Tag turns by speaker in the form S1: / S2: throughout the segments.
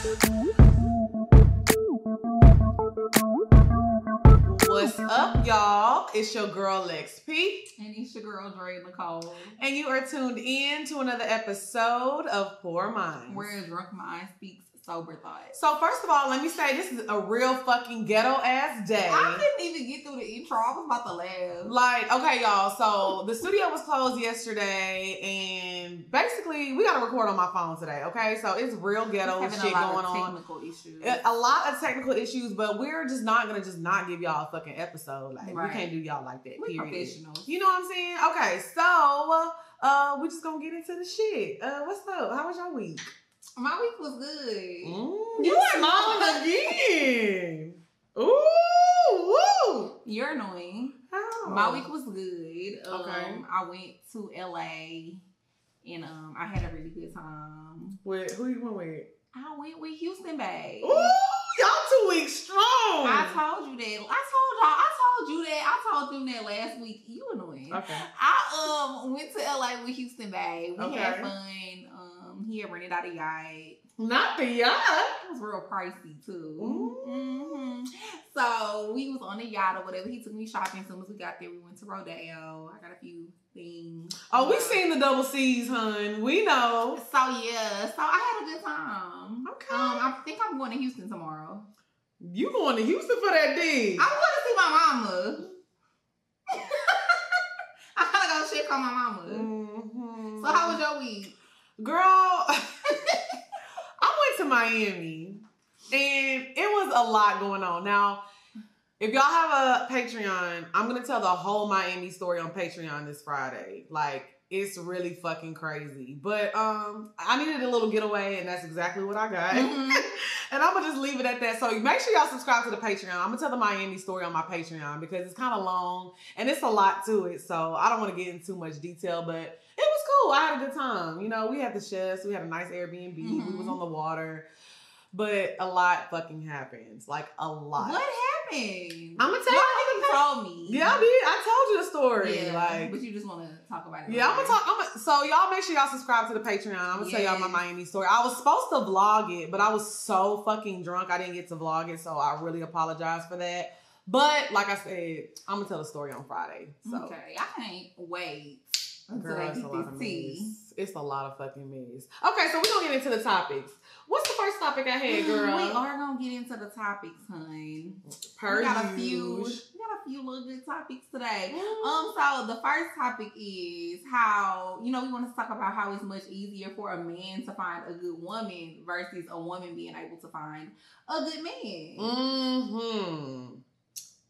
S1: What's up, y'all? It's your girl Lex P.
S2: And it's your girl Dre Nicole.
S1: And you are tuned in to another episode of Poor Minds,
S2: where a drunk mind speaks sober thoughts.
S1: So first of all, let me say this is a real fucking ghetto ass day.
S2: I couldn't even get through the intro. I was about to laugh.
S1: Like, okay, y'all. So the studio was closed yesterday, and basically we got to record on my phone today. Okay, so it's real ghetto shit going on.
S2: Technical issues.
S1: A lot of technical issues, but we're just not gonna not give y'all a fucking episode. Like we can't do y'all like that.
S2: We're
S1: period.
S2: Professionals.
S1: You know what I'm saying? Okay, so we just gonna get into the shit. What's up? How was your week?
S2: My week was good.
S1: You smiling again. Ooh, woo.
S2: You're annoying.
S1: How?
S2: My week was good.
S1: Okay.
S2: I went to LA and I had a really good time.
S1: With who you went with?
S2: I went with Houston Babe.
S1: Ooh, y'all 2 weeks strong.
S2: I told you that. I told them that last week. You annoying.
S1: Okay.
S2: I went to LA with Houston Babe. We
S1: Okay.
S2: had fun. He had rented out a yacht.
S1: Not the yacht.
S2: It was real pricey too.
S1: Ooh.
S2: So we was on the yacht or whatever. He took me shopping. As soon as we got there, we went to Rodeo. I got a few things.
S1: Oh, we seen the double C's, hun. We know.
S2: So yeah. So I had a good time.
S1: Okay.
S2: I think I'm going to Houston tomorrow.
S1: You going to Houston for that D?
S2: I'm going to see my mama. I gotta go check on my mama.
S1: Mm-hmm.
S2: So how was your week?
S1: Girl, I went to Miami and it was a lot going on. Now, if y'all have a Patreon, I'm going to tell the whole Miami story on Patreon this Friday. Like, it's really fucking crazy. But I needed a little getaway and that's exactly what I got.
S2: Mm-hmm.
S1: And I'm going to just leave it at that. So make sure y'all subscribe to the Patreon. I'm going to tell the Miami story on my Patreon because it's kind of long and it's a lot to it. So I don't want to get into too much detail, but it was cool. I had a good time. You know, we had the chefs. We had a nice Airbnb.
S2: Mm-hmm.
S1: We was on the water. But a lot fucking happens. Like, a lot.
S2: What happened?
S1: I'm going to tell you.
S2: You told me.
S1: Yeah, I did. I told you the story.
S2: Yeah,
S1: like,
S2: but you just want to talk about it.
S1: yeah, I'm gonna talk. So y'all make sure y'all subscribe to the Patreon. I'm gonna tell y'all my Miami story. I was supposed to vlog it, but I was so fucking drunk I didn't get to vlog it. So I really apologize for that. But like I said, I'm gonna tell the story on Friday. So.
S2: Okay, I can't wait until
S1: Girl,
S2: I
S1: it's a
S2: get
S1: lot of
S2: this tea.
S1: mess. It's a lot of fucking mess. Okay, so we're gonna get into the topics. What's the first topic I had, girl?
S2: We are gonna get into the topics, honey.
S1: We
S2: got a few little good topics today. So the first topic is how, we want to talk about how it's much easier for a man to find a good woman versus a woman being able to find a good man.
S1: Mm-hmm.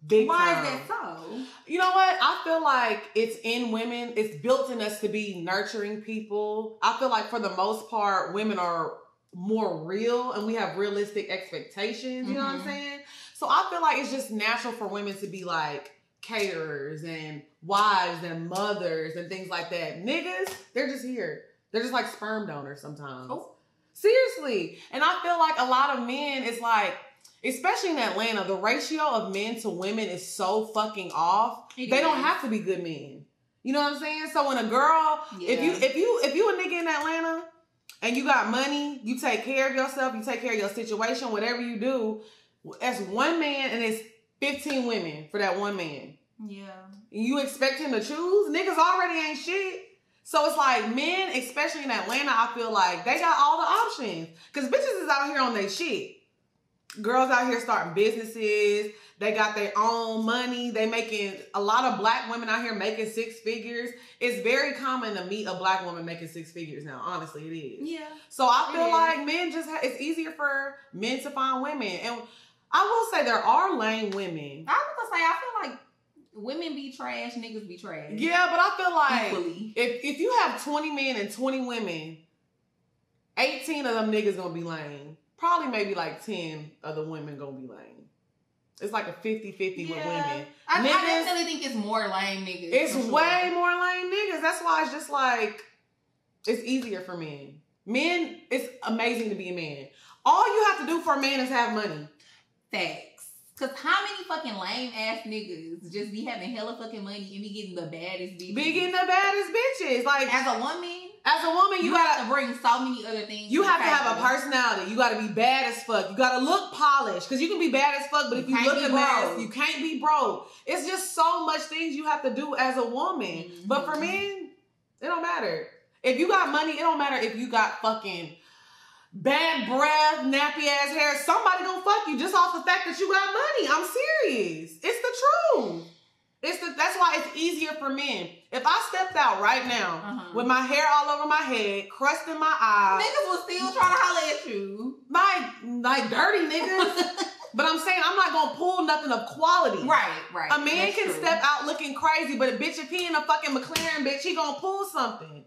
S1: Big
S2: Why
S1: time.
S2: is that so?
S1: You know what? I feel like it's in women. It's built in us to be nurturing people. I feel like for the most part, women are more real and we have realistic expectations. You know what I'm saying? So I feel like it's just natural for women to be like caterers and wives and mothers and things like that. Niggas, they're just here. They're just like sperm donors sometimes.
S2: Oh.
S1: Seriously. And I feel like a lot of men, it's like, especially in Atlanta, the ratio of men to women is so fucking off. They don't have to be good men. You know what I'm saying? So when a girl, if you a nigga in Atlanta and you got money, you take care of yourself, you take care of your situation, whatever you do, that's one man and it's 15 women for that one man.
S2: Yeah.
S1: You expect him to choose? Niggas already ain't shit. So it's like men, especially in Atlanta, I feel like they got all the options. Because bitches is out here on their shit. Girls out here starting businesses. They got their own money. They making, a lot of black women out here making 6 figures. It's very common to meet a black woman making 6 figures now. Honestly, it is.
S2: Yeah.
S1: So I feel like men it's easier for men to find women. And I will say there are lame women.
S2: I was gonna say, I feel like women be trash, niggas be trash.
S1: Yeah, but I feel like
S2: equally.
S1: if you have 20 men and 20 women, 18 of them niggas gonna be lame. Probably maybe like 10 of the women gonna be lame. It's like a 50-50 with women.
S2: I definitely think it's more lame niggas.
S1: It's way more lame niggas. That's why it's just like, it's easier for men. Men, it's amazing to be a man. All you have to do for a man is have money.
S2: Facts. Cause how many fucking lame ass niggas just be having hella fucking money and be getting the baddest bitches?
S1: Be getting the baddest bitches. Like
S2: as a woman,
S1: you gotta
S2: have to bring so many other things.
S1: You have to have a personality. You gotta be bad as fuck. You gotta look polished. Cause you can be bad as fuck, but if you look a mess, you can't be broke. It's just so much things you have to do as a woman. Mm-hmm. But for men, it don't matter. If you got money, it don't matter if you got fucking bad breath, nappy ass hair. Somebody gonna fuck you just off the fact that you got money. I'm serious. It's the truth. That's why it's easier for men. If I stepped out right now with my hair all over my head, crust in my eyes,
S2: niggas will still try to holler at you.
S1: Like dirty niggas. But I'm saying I'm not gonna pull nothing of quality.
S2: Right.
S1: A man can step out looking crazy, but a bitch, if he in a fucking McLaren, bitch, he gonna pull something.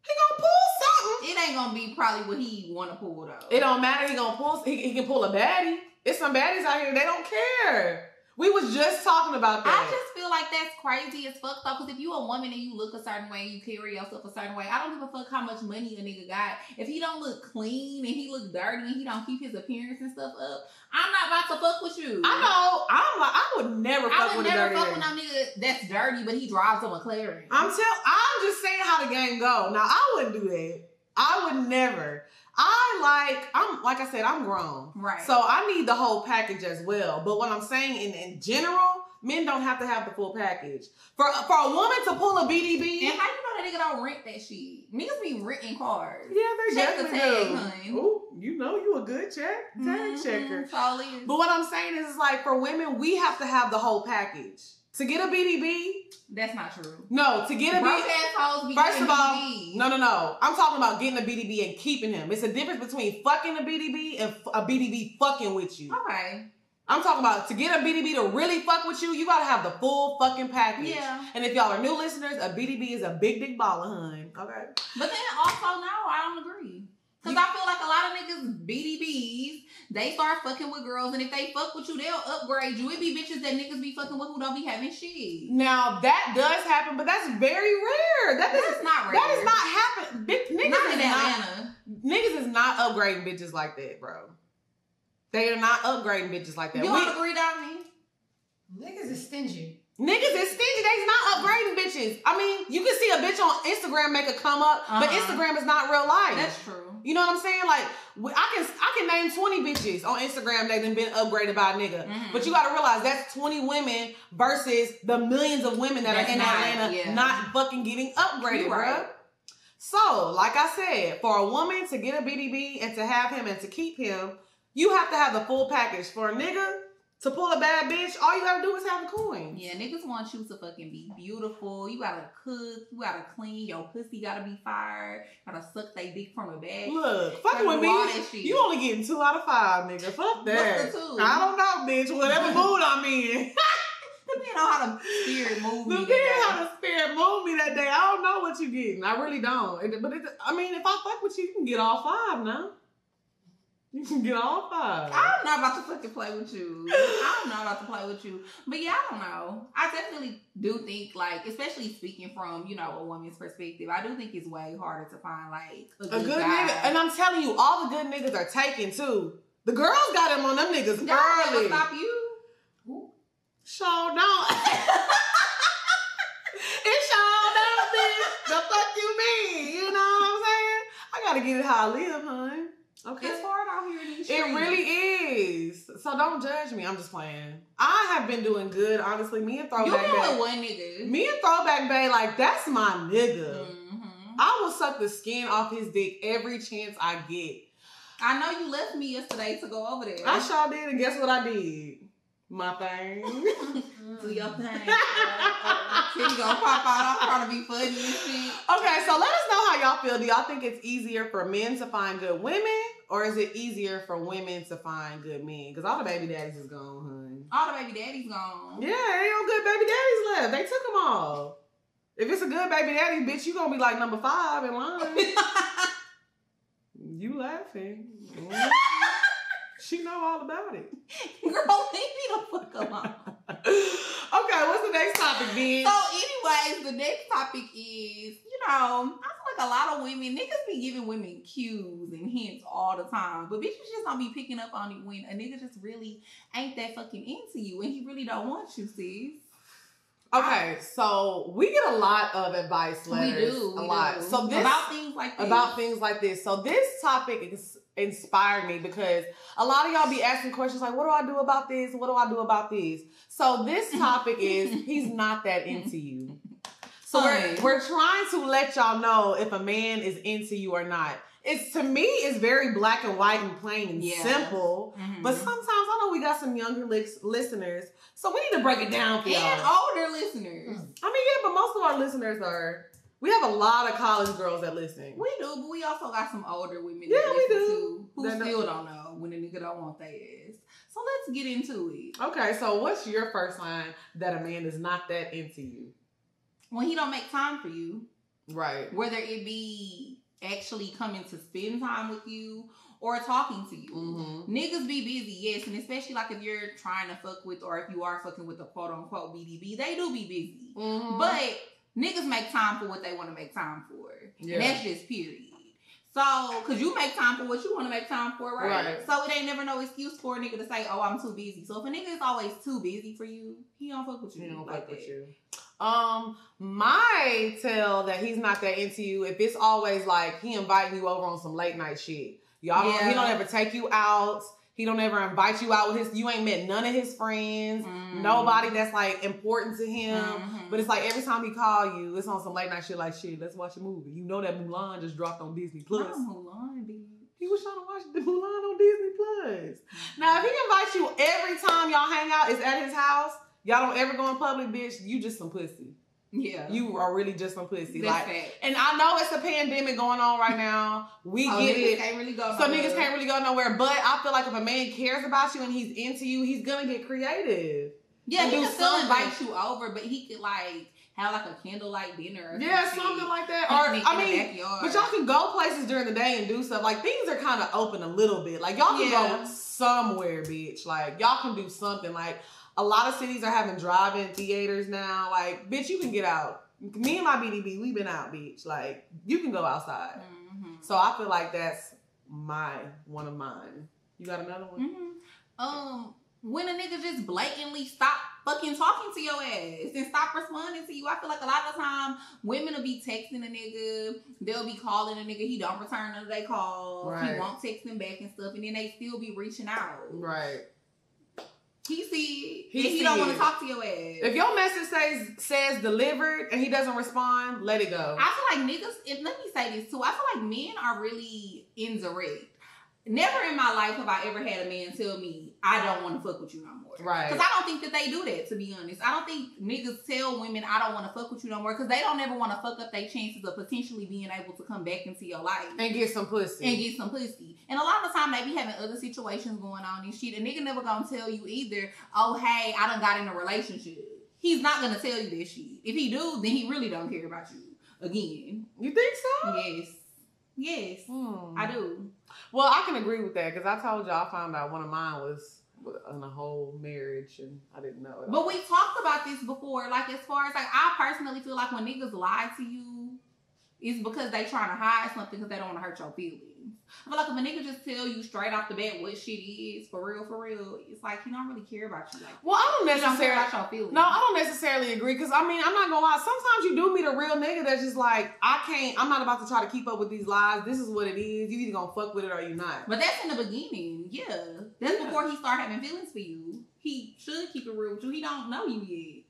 S1: He gonna pull something.
S2: It ain't gonna be probably what he wanna pull though.
S1: It don't matter. He gonna pull. He can pull a baddie. It's some baddies out here. They don't care. We was just talking about that.
S2: I just feel like that's crazy as fuck though. Because if you a woman and you look a certain way, you carry yourself a certain way. I don't give a fuck how much money a nigga got. If he don't look clean and he look dirty and he don't keep his appearance and stuff up, I'm not about to fuck with you.
S1: I know. I would never fuck with a dirty nigga. I would never fuck with
S2: no nigga that's dirty, but he drives a McLaren.
S1: I'm just saying how the game go. Now I wouldn't do that. I would never. Like I said, I'm grown.
S2: Right.
S1: So I need the whole package as well. But what I'm saying in general, men don't have to have the full package. For a woman to pull a BDB.
S2: And how you know that nigga don't rent that shit? Niggas be renting cars.
S1: Yeah, they
S2: check the tag,
S1: do.
S2: Honey.
S1: Ooh, you know you a good tag checker.
S2: All is.
S1: But what I'm saying is like for women, we have to have the whole package. To get a BDB.
S2: That's not true.
S1: No, to get a
S2: BDB.
S1: First of all, no. I'm talking about getting a BDB and keeping him. It's a difference between fucking a BDB and a BDB fucking with you.
S2: Okay.
S1: I'm talking about to get a BDB to really fuck with you, you gotta have the full fucking package.
S2: Yeah.
S1: And if y'all are new listeners, a BDB is a big dick baller, hun. Okay.
S2: But then also, no, I don't agree. Because I feel like a lot of niggas, BDBs, they start fucking with girls, and if they fuck with you, they'll upgrade you. It be bitches that niggas be fucking with who don't be having shit.
S1: Now, that does happen, but that's very rare. That's
S2: not rare.
S1: That is not happen. Niggas is not upgrading bitches like that, bro. They are not upgrading bitches like that.
S2: You don't agree, Dominique?
S3: Niggas is stingy.
S1: Niggas is stingy. They's not upgrading bitches. I mean, you can see a bitch on Instagram make a come up, but Instagram is not real life.
S2: That's true.
S1: You know what I'm saying? Like, I can name 20 bitches on Instagram that have been upgraded by a nigga. Mm-hmm. But you got to realize that's 20 women versus the millions of women that are in Atlanta not fucking getting upgraded, bro. So, like I said, for a woman to get a BDB and to have him and to keep him, you have to have the full package. For a nigga to pull a bad bitch, all you gotta do is have the coin.
S2: Yeah, niggas want you to fucking be beautiful. You gotta cook. You gotta clean. Your pussy gotta be fired. Gotta suck they dick from a bag.
S1: Look, fucking with me, you only getting 2 out of 5, nigga. Fuck that.
S2: What's the 2?
S1: I don't know, bitch. Whatever mood I'm in.
S2: Depending on how the spirit move me.
S1: Depending how the spirit move me that day. I don't know what you getting. I really don't. I mean, if I fuck with you, you can get all 5 now. You can get all 5.
S2: I'm not about to fucking play with you. I'm not about to play with you. But yeah, I don't know. I definitely do think, like, especially speaking from, you know, a woman's perspective, I do think it's way harder to find, like, a good guy.
S1: Nigga. And I'm telling you, all the good niggas are taken, too. The girls got him on them niggas early.
S2: Y'all stop you?
S1: Sure don't. It sure don't, bitch. The fuck you mean? You know what I'm saying? I gotta get it how I live, hun. Okay.
S2: It's hard out here in these
S1: streets. It really is. So don't judge me. I'm just playing. I have been doing good, honestly. Me and Throwback Bay.
S2: You been with one nigga.
S1: Me and Throwback Bay, like, that's my nigga. Mm-hmm. I will suck the skin off his dick every chance I get.
S2: I know you left me yesterday to go over there.
S1: I sure did, and guess what I did? My thing.
S2: Do your thing. Kitty gonna pop out. I'm trying to be funny and shit.
S1: Okay, so let us know how y'all feel. Do y'all think it's easier for men to find good women, or is it easier for women to find good men? Because all the baby daddies is gone, honey.
S2: All the baby daddies gone.
S1: Yeah, ain't no good baby daddies left. They took them all. If it's a good baby daddy, bitch, you gonna be like number 5 in line. You laughing. She know all about it.
S2: Girl, leave me the fuck alone.
S1: Okay, what's the next topic, bitch?
S2: So anyways, the next topic is, you know, I feel like a lot of women, niggas be giving women cues and hints all the time. But bitches just don't be picking up on it when a nigga just really ain't that fucking into you and he really don't want you, sis.
S1: Okay, so we get a lot of advice letters.
S2: We
S1: a lot.
S2: do.
S1: So this,
S2: about things like this.
S1: About things like this. So this topic inspired me because a lot of y'all be asking questions like, what do I do about this? What do I do about this? So this topic is, he's not that into you. So we're trying to let y'all know if a man is into you or not. It's, to me, it's very black and white and plain and simple. Mm-hmm. But sometimes I know we got some younger listeners, so we need to break it down for y'all.
S2: And older listeners.
S1: I mean, yeah, but most of our listeners are, we have a lot of college girls that listen.
S2: We do, but we also got some older women
S1: that
S2: listen
S1: we do.
S2: Too, who still don't know when a nigga don't want their ass. So let's get into it.
S1: Okay, so what's your first sign that a man is not that into you?
S2: When he don't make time for you.
S1: Right.
S2: Whether it be actually coming to spend time with you or talking to you. Mm-hmm. Niggas be busy, yes, and especially like if you're trying to fuck with, or if you are fucking with a quote unquote BDB, they do be busy. Mm-hmm. But niggas make time for what they want to make time for. Yeah. And that's just period. So, cause you make time for what you want to make time for, right? So it ain't never no excuse for a nigga to say, oh, I'm too busy. So if a nigga is always too busy for you, he don't fuck with you.
S1: He don't fuck with you. My tell that he's not that into you if it's always like he inviting you over on some late night shit. Y'all don't, he don't ever take you out. He don't ever invite you out with his, you ain't met none of his friends, nobody that's like important to him. But it's like every time he call you, it's on some late night shit like, shit, let's watch a movie. You know that Mulan just dropped on Disney Plus.
S2: Mulan, dude.
S1: He was trying to watch the Mulan on Disney Plus. Now, if he invites you every time y'all hang out, it's at his house, y'all don't ever go in public, bitch, you just some pussy.
S2: Yeah.
S1: You are really just some pussy.
S2: That's
S1: like, and I know it's a pandemic going on right now. We get it.
S2: Can't really go
S1: so niggas can't really go nowhere. But I feel like if a man cares about you and he's into you, he's gonna get creative.
S2: Yeah, he can still invite you over, but he could like have like a candlelight dinner or
S1: something like that. Or I mean, but y'all can go places during the day and do stuff. Like things are kind of open a little bit. Like y'all can go somewhere, bitch. Like y'all can do something. Like a lot of cities are having drive-in theaters now. Like, bitch, you can get out. Me and my BDB, we've been out, bitch. Like, you can go outside. Mm-hmm. So I feel like that's one of mine. You got another one?
S2: Mm-hmm. When a nigga just blatantly stop fucking talking to your ass and stop responding to you. I feel like a lot of the time women will be texting a nigga, they'll be calling a nigga, he don't return none of their calls, he won't text them back and stuff, and then they still be reaching out.
S1: Right.
S2: He see it. He don't want to talk to your ass.
S1: If your message says delivered and he doesn't respond, let it go.
S2: I feel like niggas, and let me say this too, I feel like men are really indirect. Never in my life have I ever had a man tell me, I don't want to fuck with you no more.
S1: Right.
S2: Because I don't think that they do that, to be honest. I don't think niggas tell women, I don't want to fuck with you no more, because they don't ever want to fuck up their chances of potentially being able to come back into your life.
S1: And get some pussy.
S2: And a lot of the time, they be having other situations going on and shit. A nigga never gonna tell you either, oh, hey, I done got in a relationship. He's not gonna tell you that shit. If he do, then he really don't care about you. Again.
S1: You think so?
S2: Yes. I do.
S1: Well, I can agree with that because I told you I found out one of mine was in a whole marriage and I didn't know it.
S2: But we talked about this before. Like, as far as, like, I personally feel like when niggas lie to you, it's because they trying to hide something because they don't want to hurt your feelings. I feel like if a nigga just tell you straight off the bat what shit is, for real, it's like he don't really care about you. Like,
S1: well, I don't necessarily
S2: care about your feelings.
S1: No, I don't necessarily agree because I mean, I'm not gonna lie. Sometimes you do meet a real nigga that's just like, I'm not about to try to keep up with these lies. This is what it is. You either gonna fuck with it or you not.
S2: But that's in the beginning. Yeah, that's before he start having feelings for you. He should keep it real with you. He don't know you yet.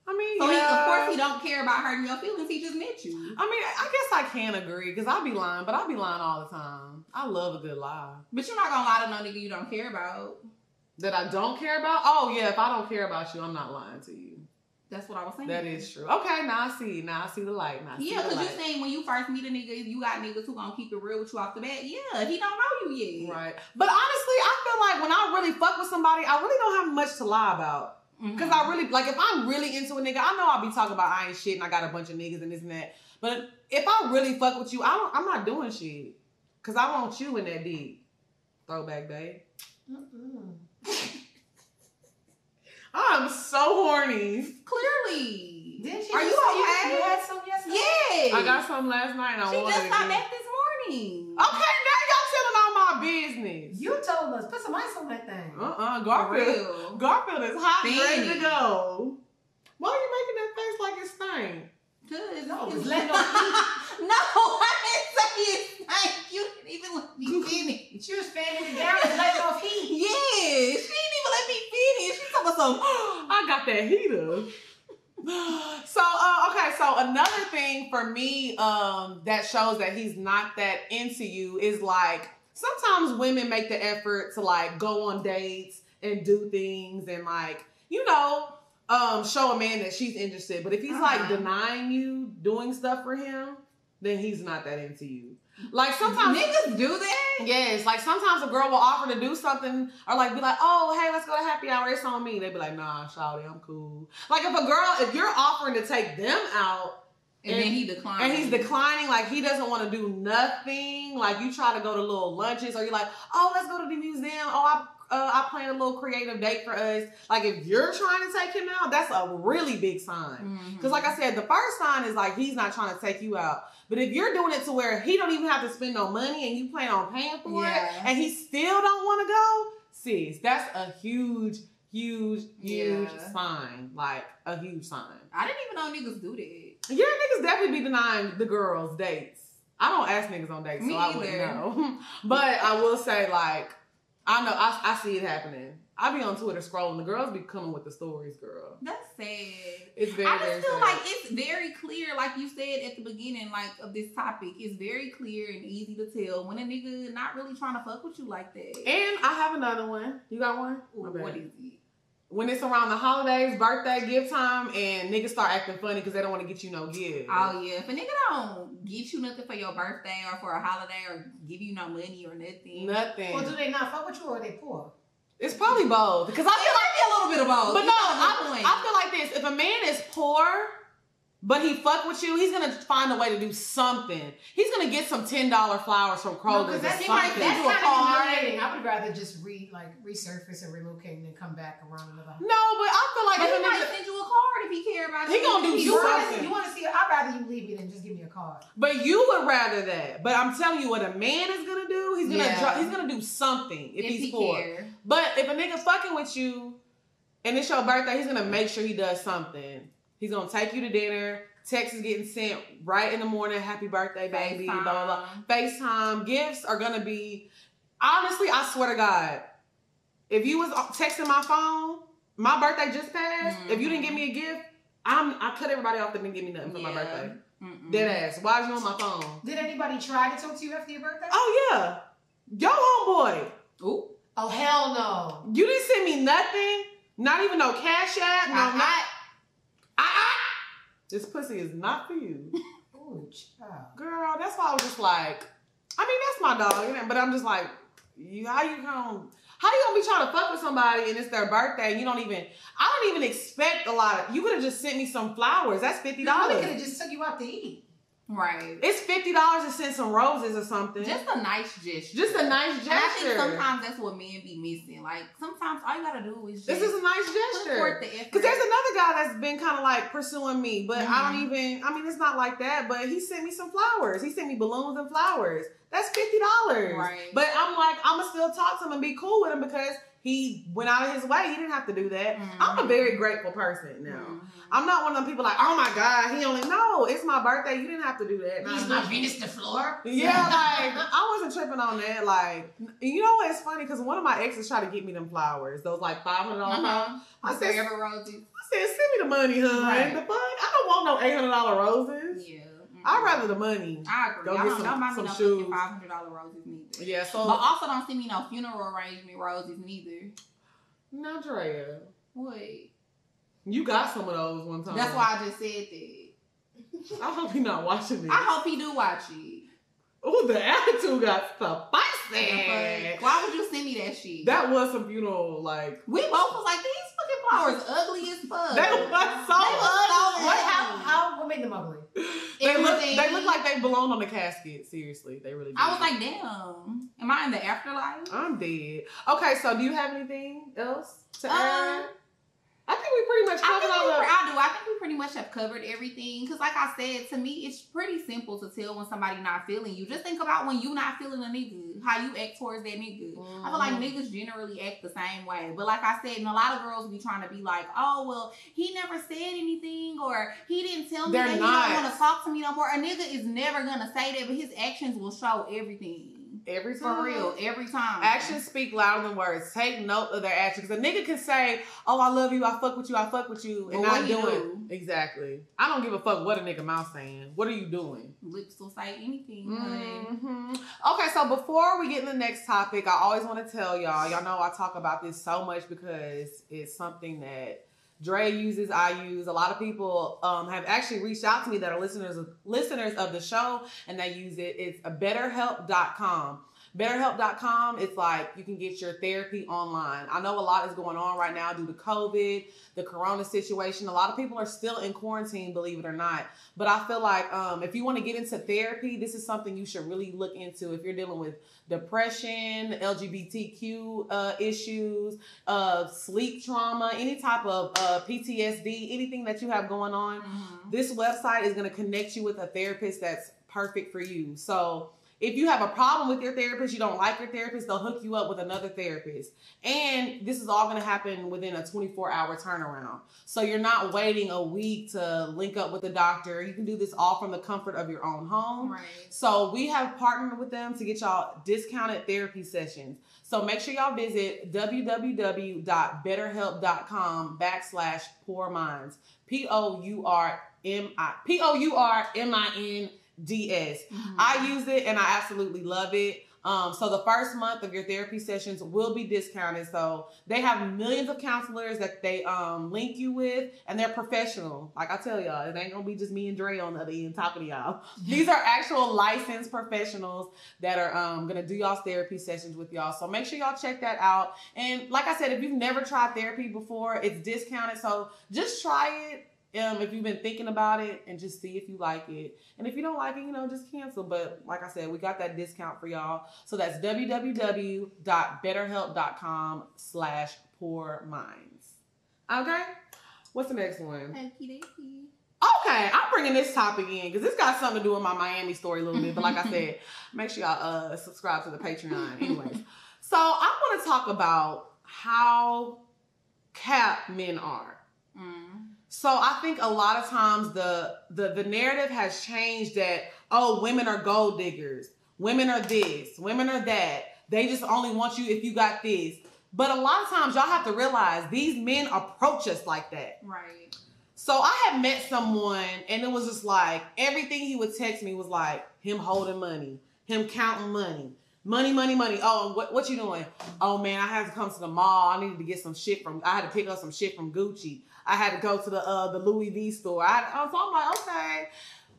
S1: I mean,
S2: so of course he don't care about hurting your feelings. He just met you.
S1: I mean, I guess I can agree because I be lying, but I be lying all the time. I love a good lie.
S2: But you're not gonna lie to no nigga you don't care about.
S1: That I don't care about? Oh yeah, if I don't care about you, I'm not lying to you.
S2: That's what I was saying.
S1: That is true. Okay, now I see. Now I see the light.
S2: Yeah, because you're saying when you first meet a nigga, you got niggas who gonna keep it real with you off the bat. Yeah, he don't know you yet.
S1: Right. But honestly, I feel like when I really fuck with somebody, I really don't have much to lie about. Because I really, like, if I'm really into a nigga, I know I'll be talking about I ain't shit and I got a bunch of niggas and this and that. But if I really fuck with you, I'm not doing shit. Because I want you in that deep. Throwback, babe. I'm so horny.
S2: Clearly.
S3: Didn't she?
S2: Are you
S3: just say
S2: okay?
S3: You had some yesterday?
S2: Yes.
S1: I got some last night and I
S2: She
S1: wanted
S2: just
S1: it
S2: got
S1: again.
S2: back this morning.
S1: Okay, now y'all telling all my business.
S3: You told us. Put some ice on that thing.
S2: For
S1: Garfield.
S2: real.
S1: Garfield is hot and ready
S2: Fanny.
S1: to go. Why are you making that face like it's stank?
S2: Cause
S3: No,
S2: it's
S3: it's letting off heat.
S2: No, I didn't say it stank. You didn't even let me finish.
S3: She was fanning it down and letting off heat.
S2: Yeah, she didn't even let me finish. She talking about some.
S1: I got that heater. So another thing for me that shows that he's not that into you is like sometimes women make the effort to like go on dates and do things and like, you know, show a man that she's interested. But if he's like denying you doing stuff for him, then he's not that into you. Like sometimes
S2: Niggas do that?
S1: yes, like sometimes a girl will offer to do something or like be like, oh, hey, let's go to happy hour. It's on me. They be like, nah, shawty, I'm cool. Like if you're offering to take them out
S2: And then he declined.
S1: and he's declining, like he doesn't want to do nothing. Like you try to go to little lunches or you're like, oh, let's go to the museum. Oh, I planned a little creative date for us. Like if you're trying to take him out, that's a really big sign. Because like I said, the first sign is like he's not trying to take you out. But if you're doing it to where he don't even have to spend no money and you plan on paying for it and he still don't want to go, sis, that's a huge sign. Like a huge sign.
S2: I didn't even know niggas do that.
S1: Yeah, niggas definitely be denying the girls dates. I don't ask niggas on dates,
S2: Me
S1: so I wouldn't
S2: either.
S1: know. But I will say, like, I know I see it happening. I be on Twitter scrolling. The girls be coming with the stories, girl.
S2: That's sad.
S1: It's very,
S2: I
S1: very
S2: just feel
S1: sad.
S2: like it's very clear, like you said at the beginning, like of this topic. It's very clear and easy to tell when a nigga not really trying to fuck with you like that.
S1: And I have another one. You got one?
S2: Ooh,
S1: My bad.
S2: what is it?
S1: When it's around the holidays, birthday, gift time, and niggas start acting funny because they don't want to get you no gift.
S2: Oh yeah, if a nigga don't get you nothing for your birthday or for a holiday or give you no money or nothing,
S1: Nothing.
S3: Or do they not fuck with you or are they poor?
S1: It's probably both. Because I
S2: it might be a little bit of both.
S1: But
S2: You
S1: no,
S2: got a good point.
S1: I feel like this. If a man is poor, but he fuck with you, he's gonna find a way to do something. He's gonna get some $10 flowers from Kroger or
S3: that's
S1: something.
S3: kind
S2: do a
S3: of
S2: card.
S3: humiliating. I would rather just resurface and relocate and then come back around another.
S1: No, but I feel like
S2: But
S1: if
S2: he
S1: a
S2: might
S1: nigga,
S2: send you a card if he care about
S1: He
S2: you.
S1: gonna do
S2: He
S1: something.
S3: You want to see? I'd rather you leave me than just give me a card.
S1: but you would rather that. But I'm telling you, what a man is gonna do, he's gonna
S2: Yeah.
S1: he's gonna do something if he's
S2: he
S1: poor.
S2: care.
S1: But if a nigga fucking with you and it's your birthday, he's gonna make sure he does something. He's gonna take you to dinner. Text is getting sent right in the morning. Happy birthday, baby. Blah, blah, blah. FaceTime. Gifts are gonna be. Honestly, I swear to God, if you was texting my phone, my birthday just passed. If you didn't give me a gift, I cut everybody off that didn't give me nothing for my birthday. Dead ass. Why is you on my phone?
S3: Did anybody try to talk to you after your birthday?
S1: Oh yeah, yo homeboy.
S2: Ooh.
S3: Oh hell no.
S1: You didn't send me nothing. Not even no cash app. No, not. This pussy is not for you.
S3: Ooh, child.
S1: Girl, that's why I was just like, I mean, that's my dog, you know, but I'm just like, how you gonna be trying to fuck with somebody and it's their birthday and I don't even expect a lot of, you could have just sent me some flowers. That's $50.
S3: You could have just took you out to eat.
S2: Right.
S1: It's $50 to send some roses or something.
S2: Just a nice gesture.
S1: Just a nice gesture.
S2: And I think sometimes that's what men be missing. Like, sometimes all you gotta do is just
S1: This is a nice
S2: put
S1: gesture.
S2: forth the effort.
S1: Because there's another guy that's been kind of like pursuing me, but I mean, it's not like that, but he sent me some flowers. He sent me balloons and flowers. That's $50.
S2: Right.
S1: But I'm like, I'm going to still talk to him and be cool with him because he went out of his way. He didn't have to do that. I'm a very grateful person now. I'm not one of them people like, oh my God, no, it's my birthday. You didn't have to do that.
S3: He's my Venus the floor.
S1: Yeah, like, I wasn't tripping on that. Like, you know what? It's funny because one of my exes tried to get me them flowers. Those like $500 flowers. I said,
S2: Forever roses.
S1: send me the money, hun.
S3: Right.
S1: The fuck? I don't want no $800 roses.
S2: Yeah.
S1: I'd rather the money.
S2: I agree.
S1: Go
S2: I
S1: get
S2: don't buy me
S1: some
S2: no
S1: shoes.
S2: fucking $500 roses neither.
S1: Yeah, so.
S2: But also don't send me no funeral arrangement roses neither.
S1: No, Drea.
S2: What?
S1: You got some of those one time.
S2: That's why I just said that.
S1: I hope you're not watching this.
S2: I hope he do watch it.
S1: Oh, the attitude got spicy.
S2: Why would you send me that shit?
S1: That was some funeral, like.
S2: We both was like, these fucking flowers ugly as fuck.
S1: They were so ugly.
S3: What made them ugly?
S1: They
S2: Everything.
S1: look like they belong on the casket. Seriously, they really do.
S2: I was like, damn. Am I in the afterlife?
S1: I'm dead. Okay, so do you have anything else to add? I think we pretty much covered all the...
S2: I think we pretty much have covered everything. Because like I said, to me, it's pretty simple to tell when somebody not feeling you. Just think about when you not feeling a nigga, how you act towards that nigga. I feel like niggas generally act the same way. But like I said, and a lot of girls be trying to be like, oh, well, he never said anything, or he didn't tell me that he don't want to talk to me no more. A nigga is never going to say that, but his actions will show everything.
S1: Every time.
S2: For real, every time.
S1: Actions speak louder than words. Take note of their actions. Because a nigga can say, oh, I love you, I fuck with you, and not do it. Exactly. I don't give a fuck what a nigga mouth saying. What are you doing?
S2: Lips will say anything.
S1: Okay, so before we get in the next topic, I always want to tell y'all know I talk about this so much because it's something that Dre uses, I use. A lot of people have actually reached out to me that are listeners of the show, and they use it. It's BetterHelp.com. BetterHelp.com, it's like you can get your therapy online. I know a lot is going on right now due to COVID, the corona situation. A lot of people are still in quarantine, believe it or not. But I feel like if you want to get into therapy, this is something you should really look into if you're dealing with depression, LGBTQ issues, sleep trauma, any type of PTSD, anything that you have going on. This website is going to connect you with a therapist that's perfect for you. So if you have a problem with your therapist, you don't like your therapist, they'll hook you up with another therapist. And this is all going to happen within a 24-hour turnaround. So you're not waiting a week to link up with the doctor. You can do this all from the comfort of your own home.
S2: Right. So
S1: we have partnered with them to get y'all discounted therapy sessions. So make sure y'all visit www.betterhelp.com/pourminds. POURMINDS. I use it and I absolutely love it. So the first month of your therapy sessions will be discounted. So they have millions of counselors that they link you with, and they're professional. Like I tell y'all, it ain't gonna be just me and Dre on the other end talking to y'all. These are actual licensed professionals that are gonna do y'all's therapy sessions with y'all. So make sure y'all check that out. And like I said, if you've never tried therapy before, it's discounted. So just try it. If you've been thinking about it, and just see if you like it. And if you don't like it, just cancel. But like I said, we got that discount for y'all. So that's www.betterhelp.com/pourminds. Okay? What's the next one?
S2: Okay,
S1: I'm bringing this topic in because this got something to do with my Miami story a little bit. But like I said, make sure y'all subscribe to the Patreon. Anyways. So I want to talk about how cap men are. So I think a lot of times the narrative has changed that, oh, women are gold diggers. Women are this. Women are that. They just only want you if you got this. But a lot of times y'all have to realize these men approach us like that.
S2: Right.
S1: So I had met someone and it was just like, everything he would text me was like him holding money, him counting money. Money. Oh, what you doing? Oh man, I had to come to the mall. I needed to get some shit I had to pick up some shit from Gucci. I had to go to the Louis V store. So I'm like, okay.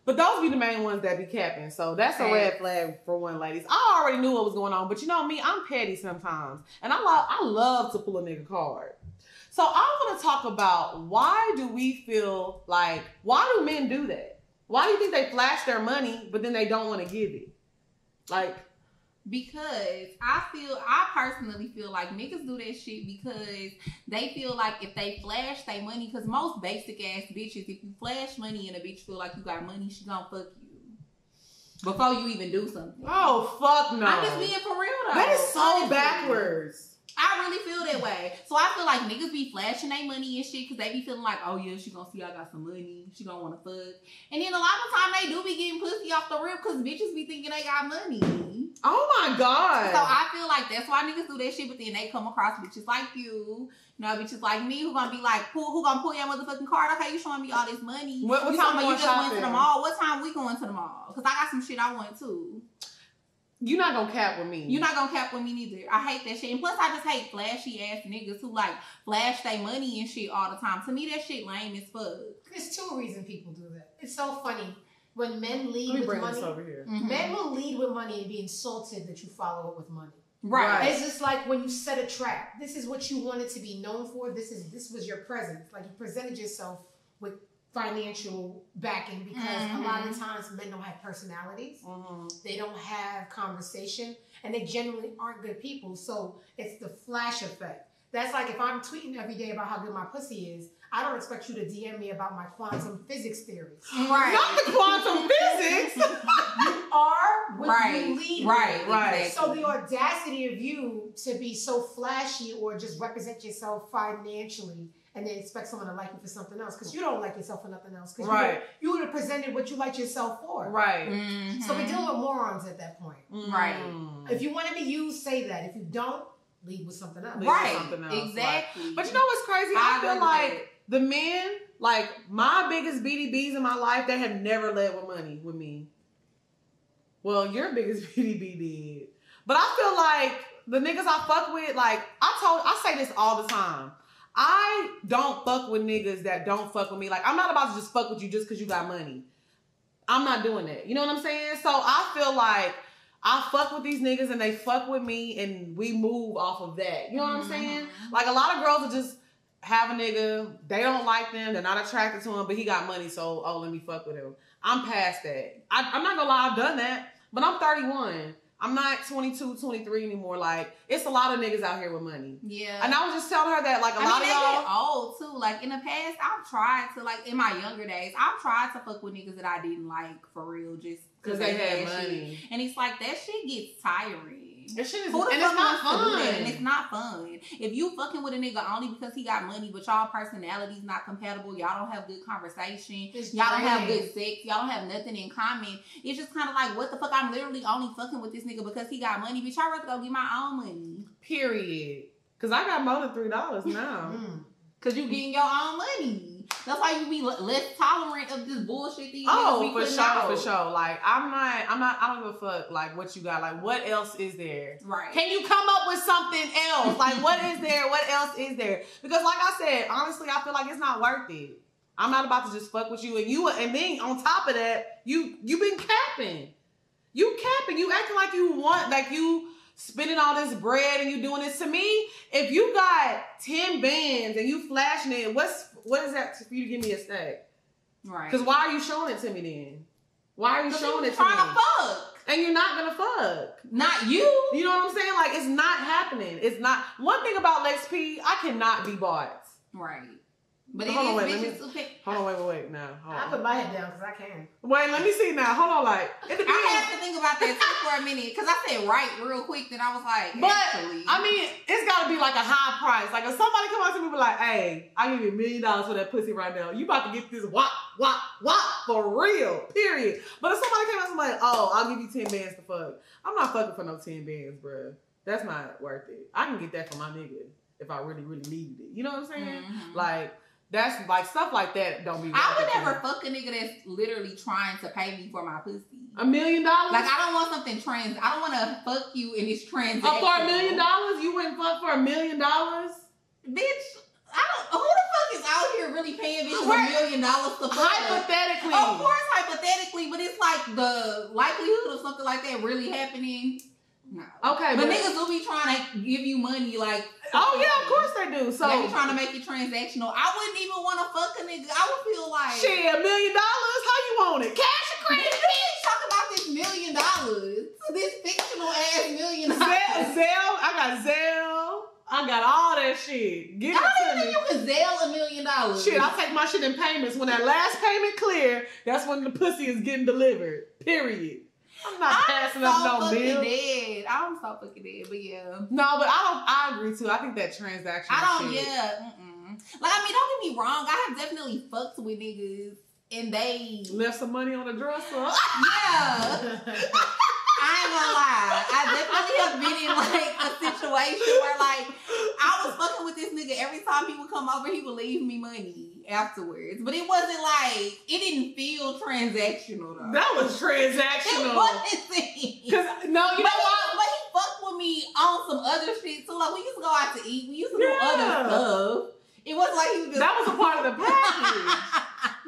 S1: But those be the main ones that be capping. So that's a red flag for one, ladies. I already knew what was going on, but you know me, I'm petty sometimes. And I love to pull a nigga card. So I want to talk about why do we feel like, why do men do that? Why do you think they flash their money, but then they don't want to give it?
S2: Because I personally feel like niggas do that shit because they feel like if they flash their money, because most basic ass bitches, if you flash money and a bitch feel like you got money, she gonna fuck you before you even do something.
S1: Oh, fuck no.
S2: I'm just being for real though.
S1: That is so backwards.
S2: I really feel that way. So I feel like niggas be flashing their money and shit because they be feeling like, oh yeah, she gonna see I got some money. She gonna want to fuck. And then a lot of time they do be getting pussy off the rip because bitches be thinking they got money.
S1: Oh my God.
S2: So I feel like that's why niggas do that shit, but then they come across bitches like you know, bitches like me who gonna be like, who gonna pull your motherfucking card? Okay, you showing me all this money.
S1: What
S2: you
S1: time
S2: you just went to the mall. What time we going to the mall? Because I got some shit I want too.
S1: You're not gonna cap with me.
S2: You're not gonna cap with me neither. I hate that shit. And plus I just hate flashy ass niggas who like flash their money and shit all the time. To me that shit lame as fuck.
S3: There's two reasons people do that. It's so funny. When men lead with money,
S1: this over here.
S3: Men will lead with money and be insulted that you follow it with money.
S2: Right.
S3: It's just like when you set a trap. This is what you wanted to be known for. This was your presence. Like you presented yourself with financial backing because a lot of times men don't have personalities. They don't have conversation, and they generally aren't good people. So it's the flash effect. That's like if I'm tweeting every day about how good my pussy is, I don't expect you to DM me about my quantum physics theories.
S2: Right.
S1: Not the quantum physics.
S3: You are what you lead.
S2: Right.
S3: So the audacity of you to be so flashy or just represent yourself financially and then expect someone to like you for something else because you don't like yourself for nothing else. Because you would have presented what you like yourself for.
S1: Right.
S2: Mm-hmm.
S3: So we're dealing with morons at that point.
S2: Right.
S3: If you want to be used, say that. If you don't, lead with something else.
S2: Exactly.
S1: Right. But you know what's crazy? I feel like the men, like my biggest BDBs in my life, they have never led with money with me. Well, your biggest BDB did. But I feel like the niggas I fuck with, like I say this all the time. I don't fuck with niggas that don't fuck with me. Like, I'm not about to just fuck with you just because you got money. I'm not doing that. You know what I'm saying? So I feel like I fuck with these niggas and they fuck with me and we move off of that. You know what I'm saying? Like, a lot of girls will just have a nigga, they don't like them, they're not attracted to him, but he got money, so, let me fuck with him. I'm past that. I'm not gonna lie, I've done that, but I'm 31. I'm not 22, 23 anymore. Like, it's a lot of niggas out here with money.
S2: Yeah.
S1: And I was just telling her that, like, a lot of y'all...
S2: get old, too. Like, in the past, I've tried to, like, in my younger days, I've tried to fuck with niggas that I didn't like, for real, just because they had money. And it's like, that shit gets tiring.
S1: That shit is...
S2: Who the
S1: and
S2: fuck
S1: it's not
S2: wants to do that?
S1: fun.
S2: And it's not fun. If you fucking with a nigga only because he got money, but y'all personalities not compatible, y'all don't have good conversation, y'all don't have good sex, y'all don't have nothing in common, it's just kind of like, what the fuck? I'm literally only fucking with this nigga because he got money. Bitch, I'd rather go get my own money.
S1: Period. Because I got more than $3 now.
S2: Because you getting your own money. That's why you be less tolerant of this bullshit these
S1: niggas
S2: be putting
S1: out. For sure. Like, I don't give a fuck, like, what you got. Like, what else is there?
S2: Right.
S1: Can you come up with something else? Like, what is there? What else is there? Because, like I said, honestly, I feel like it's not worth it. I'm not about to just fuck with you. And then, on top of that, you been capping. You capping. You acting like you want, like you spending all this bread and you doing this. To me, if you got 10 bands and you flashing it, what is that for you to give me a stack?
S2: Right.
S1: Because why are you showing it to me then? Why are you showing it to me?
S2: Trying to fuck.
S1: And you're not gonna fuck.
S2: Not you.
S1: You know what I'm saying? Like, it's not happening. It's not. One thing about Lex P, I cannot be bought.
S2: Right. But
S1: hold on, wait. Now, hold on.
S3: I put my head down because I can.
S1: Wait, let me see now. Hold on, like.
S2: I had to think about that too for a minute because I said right real quick. Then I was like,
S1: but
S2: actually.
S1: I mean, it's got to be like a high price. Like, if somebody come up to me and be like, "Hey, I give you $1 million for that pussy right now. You about to get this wop for real, period." But if somebody came up and like, "Oh, I'll give you 10 bands to fuck," I'm not fucking for no 10 bands, bro. That's not worth it. I can get that for my nigga if I really, really needed it. You know what I'm saying? Like. That's like stuff like that don't be.
S2: I would never fuck a nigga that's literally trying to pay me for my pussy.
S1: $1 million?
S2: Like, I don't want something I don't want to fuck you in this transaction.
S1: For $1 million? You wouldn't fuck for $1 million?
S2: Bitch, who the fuck is out here really paying bitches $1 million to fuck?
S1: Hypothetically.
S2: Of course, hypothetically, but it's like the likelihood of something like that really happening. No.
S1: Okay,
S2: but niggas will be trying to give you money, like.
S1: Oh yeah, of course they do. So
S2: they be trying to make it transactional. I wouldn't even want to fuck a nigga. I would feel like
S1: shit, $1 million. How you want it? Cash or credit?
S2: Bitch, talk about this $1 million. This fictional ass $1 million.
S1: Zelle. I got Zelle. I got all that shit. Give it to me.
S2: You can Zelle $1 million.
S1: Shit, I take my shit in payments. When that last payment clear, that's when the pussy is getting delivered. Period. I'm not passing up no bill.
S2: I'm so fucking dead, but yeah.
S1: No, but I agree too. I think that transaction.
S2: Like, I mean, don't get me wrong. I have definitely fucked with niggas and they
S1: left some money on the dresser.
S2: Yeah. I ain't gonna lie. I definitely have been in like a situation where like I was fucking with this nigga. Every time he would come over, he would leave me money afterwards. But it wasn't like, it didn't feel transactional though.
S1: That was transactional.
S2: It wasn't.
S1: Cause no, you know what?
S2: But he fucked with me on some other shit too. Like, we used to go out to eat. We used to do other stuff. It wasn't like he was just...
S1: That was a part of the package.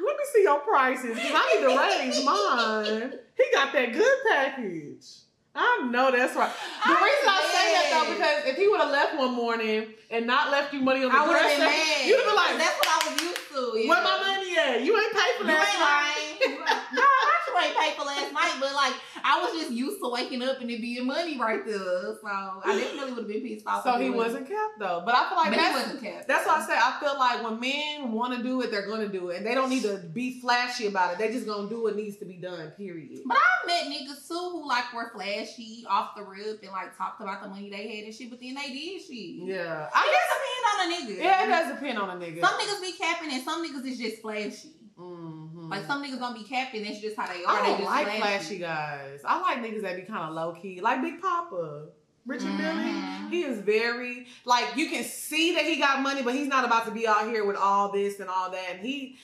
S1: Let me see your prices, because I need to raise mine. He got that good package. I know that's right. The reason I say that, though, because if he would have left one morning and not left you money on the dresser,
S2: I would have been mad.
S1: You'd have been like,
S2: that's what I was used to. Yeah.
S1: Where my money at? You ain't paid for that.
S2: You ain't lying. No, I ain't paid for last night, but like I was just used to waking up and it being money right there. So I definitely would have been pissed off.
S1: So he wasn't kept though. But I feel like
S2: he wasn't kept.
S1: That's why I say I feel like when men want to do it, they're gonna do it, and they don't need to be flashy about it. They just gonna do what needs to be done. Period.
S2: But I met niggas too who like were flashy off the rip and like talked about the money they had and shit, but then they did shit.
S1: Yeah,
S2: I guess depend on a nigga.
S1: Yeah, it does depend on a nigga.
S2: Some niggas be capping and some niggas is just flashy.
S1: Mm-hmm.
S2: Like some niggas don't be capping. That's just how they are.
S1: I don't
S2: they just
S1: like flashy guys. I like niggas that be kind of low key, like Big Papa. Richard Billy, he is very, like, you can see that he got money, but he's not about to be out here with all this and all that, and he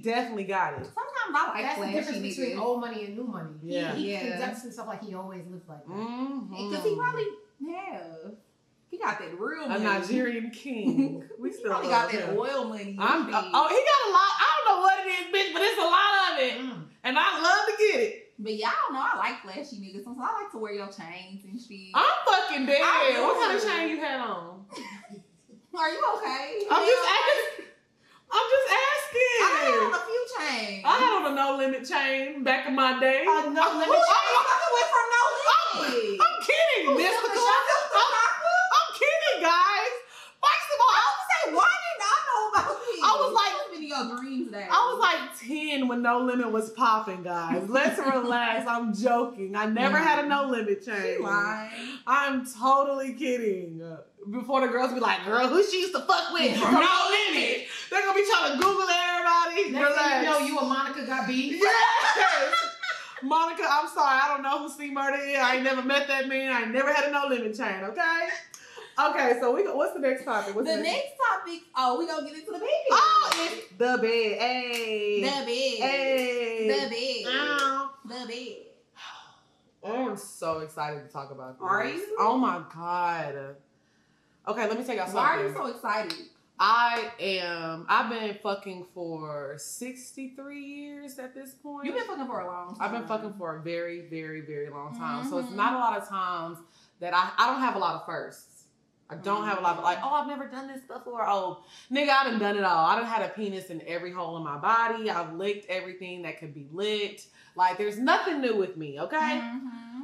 S1: definitely got it.
S2: Sometimes I like
S3: that's
S2: flashy
S3: the difference between
S2: niggas.
S3: old money and new money.
S1: Yeah.
S3: He conducts himself like he always lived like that.
S2: Because he probably, he got that real money.
S1: A Nigerian king. We
S2: He
S1: still
S2: probably got that oil money.
S1: he got a lot. I don't know what it is, bitch, but it's a lot of it, and I love to get it.
S2: But y'all know I like flashy niggas. So I like to wear your chains and shit.
S1: I'm fucking dead. What kind of chain you had on?
S2: Are you okay?
S1: I'm just asking.
S2: I had on a few chains.
S1: I had on a No Limit chain back in my day.
S3: No Limit chain?
S2: Went from No Limit.
S1: I'm kidding, Mystical. I'm kidding, guys. First of all,
S2: I was say, why didn't I know about this?
S1: I was like,
S2: your dreams days.
S1: I was like 10 when No Limit was popping, guys. Let's relax. I'm joking. I never had a No Limit chain.
S2: She lying.
S1: I'm totally kidding. Before the girls be like, girl, who she used to fuck with? From No Limit. They're gonna be trying to Google everybody.
S3: Next thing you know, you and Monica got beef.
S1: Yes. Monica, I'm sorry. I don't know who C Murder is. I ain't never met that man. I ain't never had a No Limit chain, okay? Okay, so what's the next topic?
S2: The next topic, we gonna get into the bed.
S1: Oh, it's the bed. Hey.
S2: The bed.
S1: Hey.
S2: The bed.
S1: Ow.
S2: The bed.
S1: Oh, I'm so excited to talk about this.
S2: Are you?
S1: Oh my God. Okay, let me tell y'all something.
S2: Why are you so excited?
S1: I've been fucking for 63 years at this point.
S2: You've been fucking for a long time.
S1: I've been fucking for a very, very, very long time. So it's not a lot of times that I don't have a lot of firsts. I don't have a lot of like, oh, I've never done this before. Oh, nigga, I done done it all. I done had a penis in every hole in my body. I've licked everything that could be licked. Like, there's nothing new with me, okay?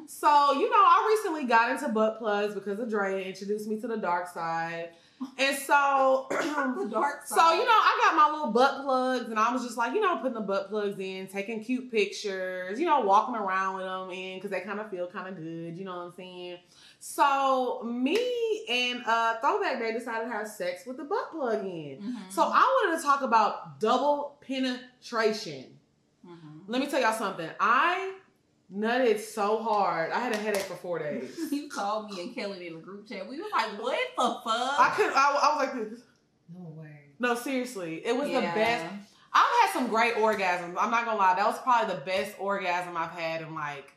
S1: So, I recently got into butt plugs because of Drea introduced me to the dark side. And so,
S2: the dark side.
S1: So, I got my little butt plugs and I was just like, putting the butt plugs in, taking cute pictures, walking around with them in because they kind of feel kind of good, you know what I'm saying? So, me and Throwback Day decided to have sex with the butt plug in. So, I wanted to talk about double penetration. Let me tell y'all something. I nutted so hard. I had a headache for 4 days.
S2: You called me and Kelly in the group chat. We was like, what the fuck?
S1: I was like this.
S3: No way.
S1: No, seriously. It was the best. I've had some great orgasms. I'm not gonna lie. That was probably the best orgasm I've had in like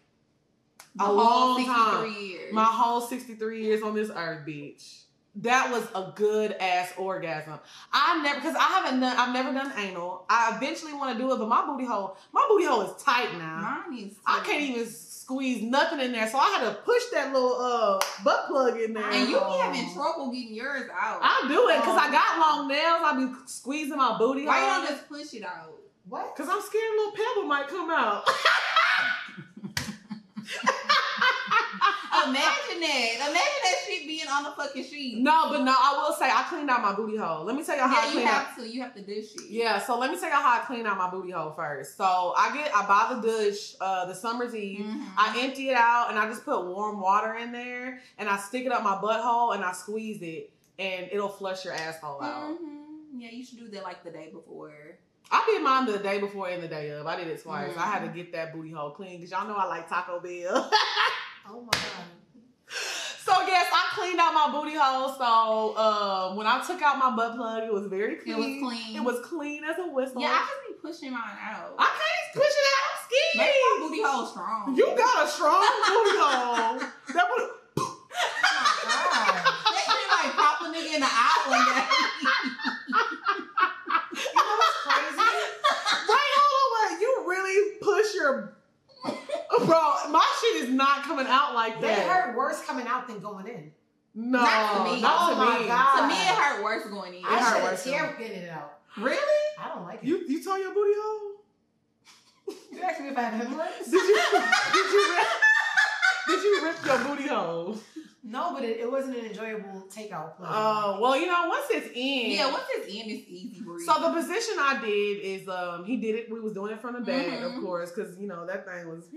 S1: a long time.
S2: Years.
S1: My whole 63 years on this earth, bitch. That was a good ass orgasm. I've never done anal. I eventually want to do it, but my booty hole is tight now.
S2: Mine is too.
S1: I can't even squeeze nothing in there, so I had to push that little butt plug in there.
S2: And you be having trouble getting yours out.
S1: I do it because I got long nails. I be squeezing my booty hole.
S2: Why you don't just push it out?
S3: What?
S1: Because I'm scared a little pebble might come out.
S2: Imagine that shit being on the fucking sheet.
S1: No, I will say I cleaned out my booty hole. Let me tell y'all how I clean out.
S2: You have to dish it.
S1: Yeah, so let me tell y'all how I clean out my booty hole first. So I buy the dish, the Summer's Eve. I empty it out and I just put warm water in there and I stick it up my butthole and I squeeze it and it'll flush your asshole out.
S2: Yeah, you should do that like the day before.
S1: I did mine the day before and the day of. I did it twice. I had to get that booty hole clean because y'all know I like Taco Bell.
S3: Oh my God.
S1: So yes, I cleaned out my booty hole. So when I took out my butt plug, it was very clean.
S2: It was clean.
S1: It was clean as a whistle.
S2: Yeah, I just be pushing mine out.
S1: I can't push it out. I'm scared.
S2: Maybe my booty hole strong.
S1: You got a strong booty hole. That would.
S3: Oh my God.
S2: That shit like pop a nigga in the eye one day.
S3: You know what's crazy?
S1: Wait, hold on, wait. You really push your. Bro, my shit is not coming out like that.
S3: It hurt worse coming out than going in.
S1: No,
S2: Not to me.
S1: Not to
S3: Oh my
S1: me.
S3: God.
S2: To me, it hurt worse going in.
S3: I
S1: hurt
S3: shed a
S1: worse
S3: tear getting it out.
S2: Really?
S3: I don't like it.
S1: You told your booty hole?
S3: You asked me if I had hemorrhoids?
S1: Did you rip your booty hole?
S3: No, but it wasn't an enjoyable takeout play.
S1: Oh, well, you know, once it's in.
S2: Yeah, once it's in, it's easy breezy.
S1: So the position I did is, he did it. We was doing it from the back, of course, because, you know, that thing was.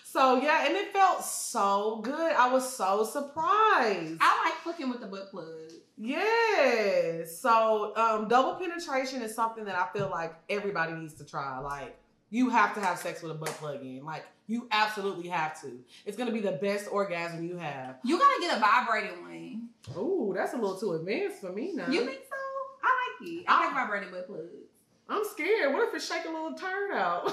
S1: So, yeah, and it felt so good. I was so surprised.
S2: I like fucking with the butt plug.
S1: Yeah. So, double penetration is something that I feel like everybody needs to try. Like, you have to have sex with a butt plug in. Like, you absolutely have to. It's going to be the best orgasm you have.
S2: You got to get a vibrating one.
S1: Ooh, that's a little too advanced for me now.
S2: You think so? I like it. I like vibrating butt plugs.
S1: I'm scared. What if it shake a little turd out?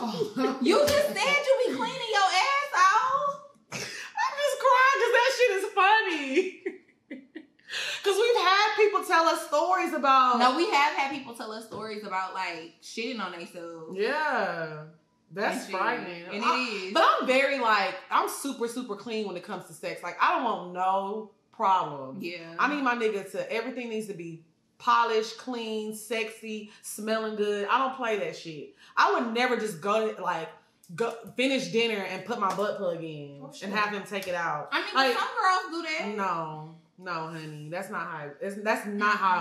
S2: You just said you be cleaning your ass out.
S1: I'm just crying because that shit is funny. Because we've had people tell us stories about...
S2: No, we have had people tell us stories about, like, shitting on themselves.
S1: Yeah. That's frightening.
S2: And it is.
S1: But I'm very, like, I'm super, super clean when it comes to sex. Like, I don't want no problem.
S2: Yeah.
S1: I need my nigga to... Everything needs to be polished, clean, sexy, smelling good. I don't play that shit. I would never just go finish dinner and put my butt plug in and have him take it out.
S2: I mean,
S1: like,
S2: some girls do that.
S1: No, honey, that's not how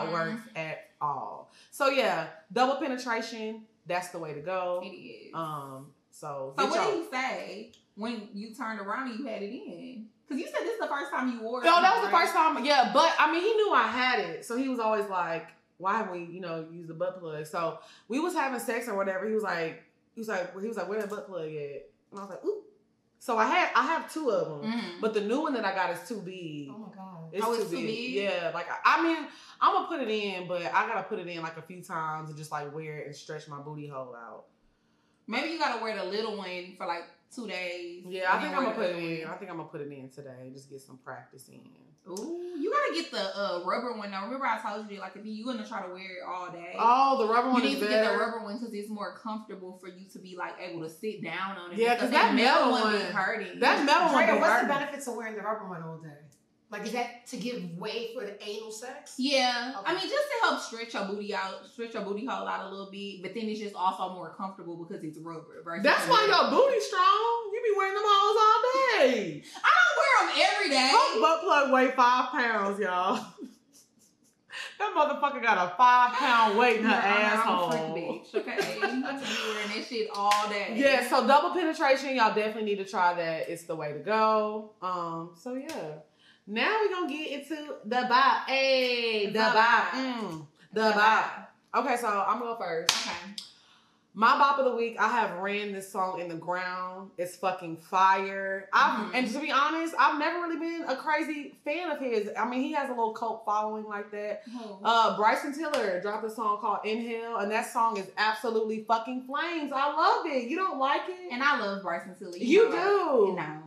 S1: it works at all. So yeah, double penetration, that's the way to go.
S2: It is.
S1: So
S2: what did he say when you turned around and you had it in? Because you said this is the first time you wore it.
S1: No, that was the first time. Yeah, but I mean, he knew I had it, so he was always like, "Why haven't we, used the butt plug?" So we was having sex or whatever. He was like, "Where the butt plug at?" And I was like, "Ooh." So I have two of them, but the new one that I got is too big.
S3: Oh my god,
S1: it's too big. Yeah, like I mean, I'm gonna put it in, but I gotta put it in like a few times and just like wear it and stretch my booty hole out.
S2: Maybe you gotta wear the little one for like 2 days.
S1: Yeah, I think I'm gonna put it in. I think I'm gonna put it in today. Just get some practice in.
S2: Ooh, you gotta get the rubber one now. Remember I told you, like, if you're gonna try to wear it all day.
S1: Oh, the rubber one is better.
S2: You need to get the rubber one because it's more comfortable for you to be like able to sit down on it.
S1: Yeah, because that metal one
S2: be hurting.
S1: That metal one be hurting.
S3: What's the benefits of wearing the rubber one all day? Like, is that to give way for the anal sex?
S2: Yeah.
S3: Okay.
S2: I mean, just to help stretch your booty hole out a little bit, but then it's just also more comfortable because it's rubber.
S1: That's why your booty strong. You be wearing them hoes all day.
S2: I don't wear them every day.
S1: Her butt plug weigh 5 pounds, y'all. That motherfucker got a 5-pound weight in her asshole.
S2: I'm a freak bitch, okay? I'm gonna be wearing that shit all day.
S1: Yeah, so double penetration, y'all definitely need to try that. It's the way to go. So yeah. Now we're gonna get into the bop. Hey, the bop. The bop. Okay, so I'm gonna go first.
S2: Okay.
S1: My bop of the week, I have ran this song in the ground. It's fucking fire. And to be honest, I've never really been a crazy fan of his. I mean, he has a little cult following like that. Bryson Tiller dropped a song called Inhale, and that song is absolutely fucking flames. I love it. You don't like it?
S2: And I love Bryson Tiller.
S1: You do.
S2: No.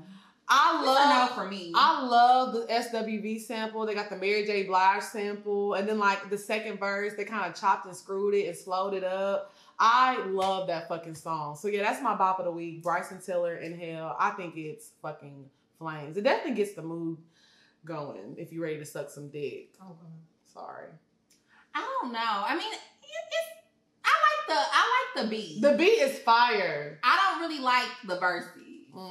S1: I
S2: for me.
S1: I love the SWV sample. They got the Mary J. Blige sample. And then like the second verse, they kind of chopped and screwed it and slowed it up. I love that fucking song. So yeah, that's my bop of the week. Bryson Tiller, Inhale. I think it's fucking flames. It definitely gets the mood going if you're ready to suck some dick.
S3: Oh,
S1: sorry.
S2: I don't know. I mean, I like the beat.
S1: The beat is fire.
S2: I don't really like the verses.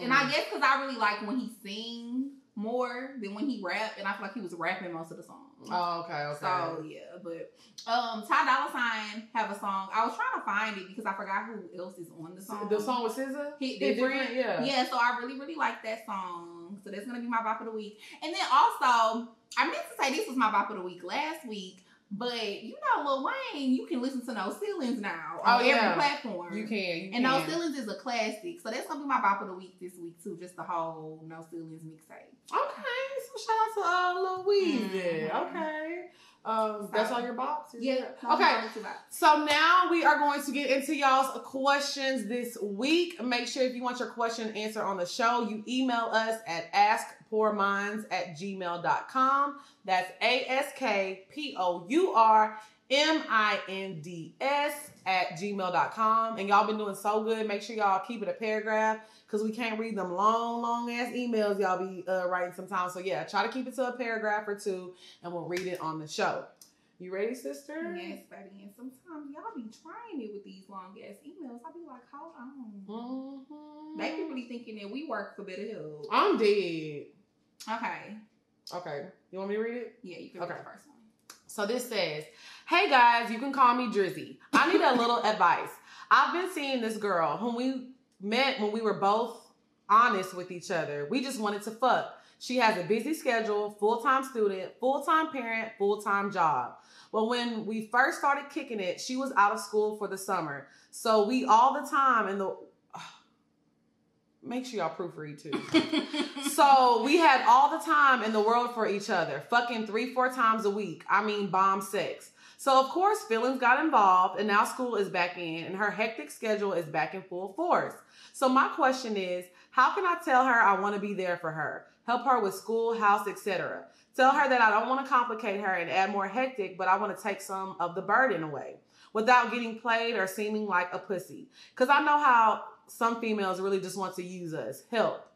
S2: And I guess because I really like when he sings more than when he rap, and I feel like he was rapping most of the song.
S1: Oh, okay.
S2: So yeah, but Ty Dolla $ign have a song. I was trying to find it because I forgot who else is on the song.
S1: The song with SZA?
S2: Hit Different? Yeah, so I really, really like that song. So that's gonna be my bop of the week. And then also, I meant to say this was my bop of the week last week. But you know, Lil Wayne, you can listen to No Ceilings now on every platform.
S1: You can.
S2: And No Ceilings is a classic, so that's gonna be my bop of the week this week too. Just the whole No Ceilings mixtape.
S1: Okay, so shout out to Lil Weezy. Okay, that's all your bops.
S2: Yeah.
S1: Okay. So now we are going to get into y'all's questions this week. Make sure if you want your question answered on the show, you email us at askpourminds@gmail.com. That's askpourminds@gmail.com. And y'all been doing so good. Make sure y'all keep it a paragraph because we can't read them long ass emails y'all be writing sometimes. So yeah, try to keep it to a paragraph or two and we'll read it on the show. You ready, sister?
S2: Yes, baby. And sometimes y'all be trying it with these long ass emails. I be like, hold on.
S1: Mm-hmm.
S2: They be really thinking that we work for better health.
S1: I'm dead.
S2: Okay.
S1: You want me to read it?
S2: Yeah, you can read the first one.
S1: So this says, hey guys, you can call me Drizzy. I need a little advice. I've been seeing this girl whom we met when we were both honest with each other. We just wanted to fuck. She has a busy schedule, full-time student, full-time parent, full-time job. But when we first started kicking it, she was out of school for the summer. So we all the time in the... Make sure y'all proofread too. So we had all the time in the world for each other, fucking 3-4 times a week. I mean, bomb sex. So of course, feelings got involved, and now school is back in, and her hectic schedule is back in full force. So my question is, how can I tell her I want to be there for her, help her with school, house, etc.? Tell her that I don't want to complicate her and add more hectic, but I want to take some of the burden away without getting played or seeming like a pussy. Because I know how some females really just want to use us. Help.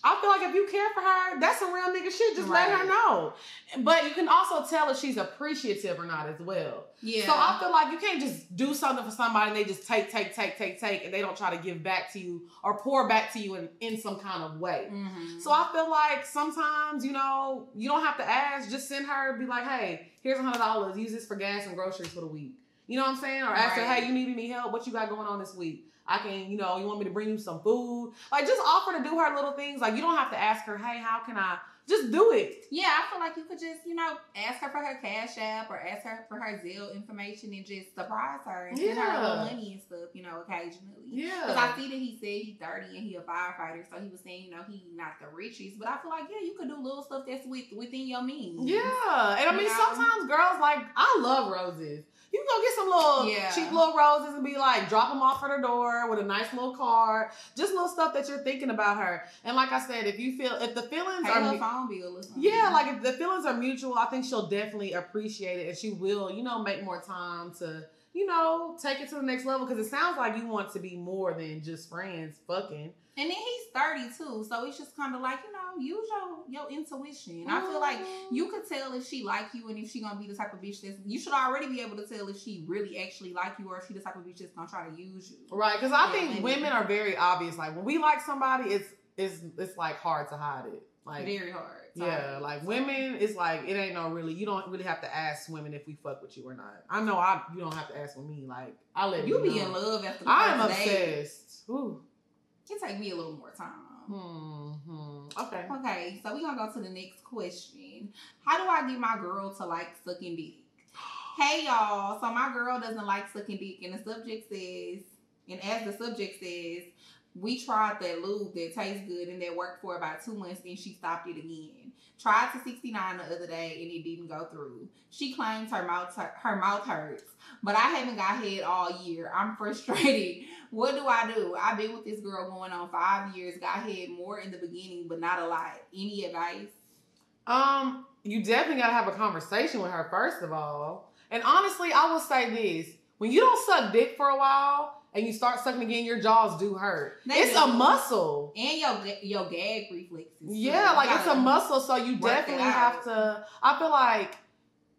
S1: I feel like if you care for her, that's some real nigga shit. Just let her know. But you can also tell if she's appreciative or not as well. Yeah. So I feel like you can't just do something for somebody and they just take, and they don't try to give back to you or pour back to you in some kind of way. Mm-hmm. So I feel like sometimes, you know, you don't have to ask. Just send her, be like, hey, here's $100. Use this for gas and groceries for the week. You know what I'm saying? Or ask her, hey, you need any help? What you got going on this week? I can, you know, you want me to bring you some food? Like, just offer to do her little things. Like, you don't have to ask her, hey, how can I? Just do it.
S2: Yeah, I feel like you could just, you know, ask her for her Cash App or ask her for her Zelle information and just surprise her and send her a little money and stuff, you know, occasionally. Yeah. Because I see that he said he's 30 and he a firefighter, so he was saying, you know, he not the richest. But I feel like, yeah, you could do little stuff that's within your means.
S1: Yeah. And I mean, sometimes girls, like, I love roses. You can go get some little cheap little roses and be like, drop them off at her door with a nice little card. Just little stuff that you're thinking about her. And like I said, if the feelings are...
S2: her phone bill or something.
S1: Yeah, like if the feelings are mutual, I think she'll definitely appreciate it. And she will, you know, make more time to, you know, take it to the next level. Because it sounds like you want to be more than just friends fucking.
S2: And then he's 32, so it's just kind of like, you know, use your intuition. I feel like you could tell if she like you and if she gonna be the type of bitch that's... You should already be able to tell if she really actually like you or if she the type of bitch that's gonna try to use you.
S1: Right, because I think women are very obvious. Like, when we like somebody, it's like hard to hide it. Like,
S2: very hard.
S1: Yeah, like women, it's like, it ain't no really... You don't really have to ask women if we fuck with you or not. I know you don't have to ask with me. Like, I let you
S2: be in love after the
S1: I am obsessed. Ooh.
S2: It take me a little more time.
S1: Okay.
S2: Okay, so we're going to go to the next question. How do I get my girl to like sucking dick? Hey, y'all. So my girl doesn't like sucking dick. And as the subject says, we tried that lube that tastes good and that worked for about 2 months. Then she stopped it again. Tried to 69 the other day and it didn't go through. She claims her mouth hurts. But I haven't got head all year. I'm frustrated. What do I do? I've been with this girl going on 5 years. Got head more in the beginning, but not a lot. Any advice?
S1: You definitely gotta have a conversation with her first of all. And honestly, I will say this: when you don't suck dick for a while and you start sucking again, your jaws do hurt. It's a muscle,
S2: and your gag reflexes.
S1: Yeah, like it's a muscle, so you definitely have to. I feel like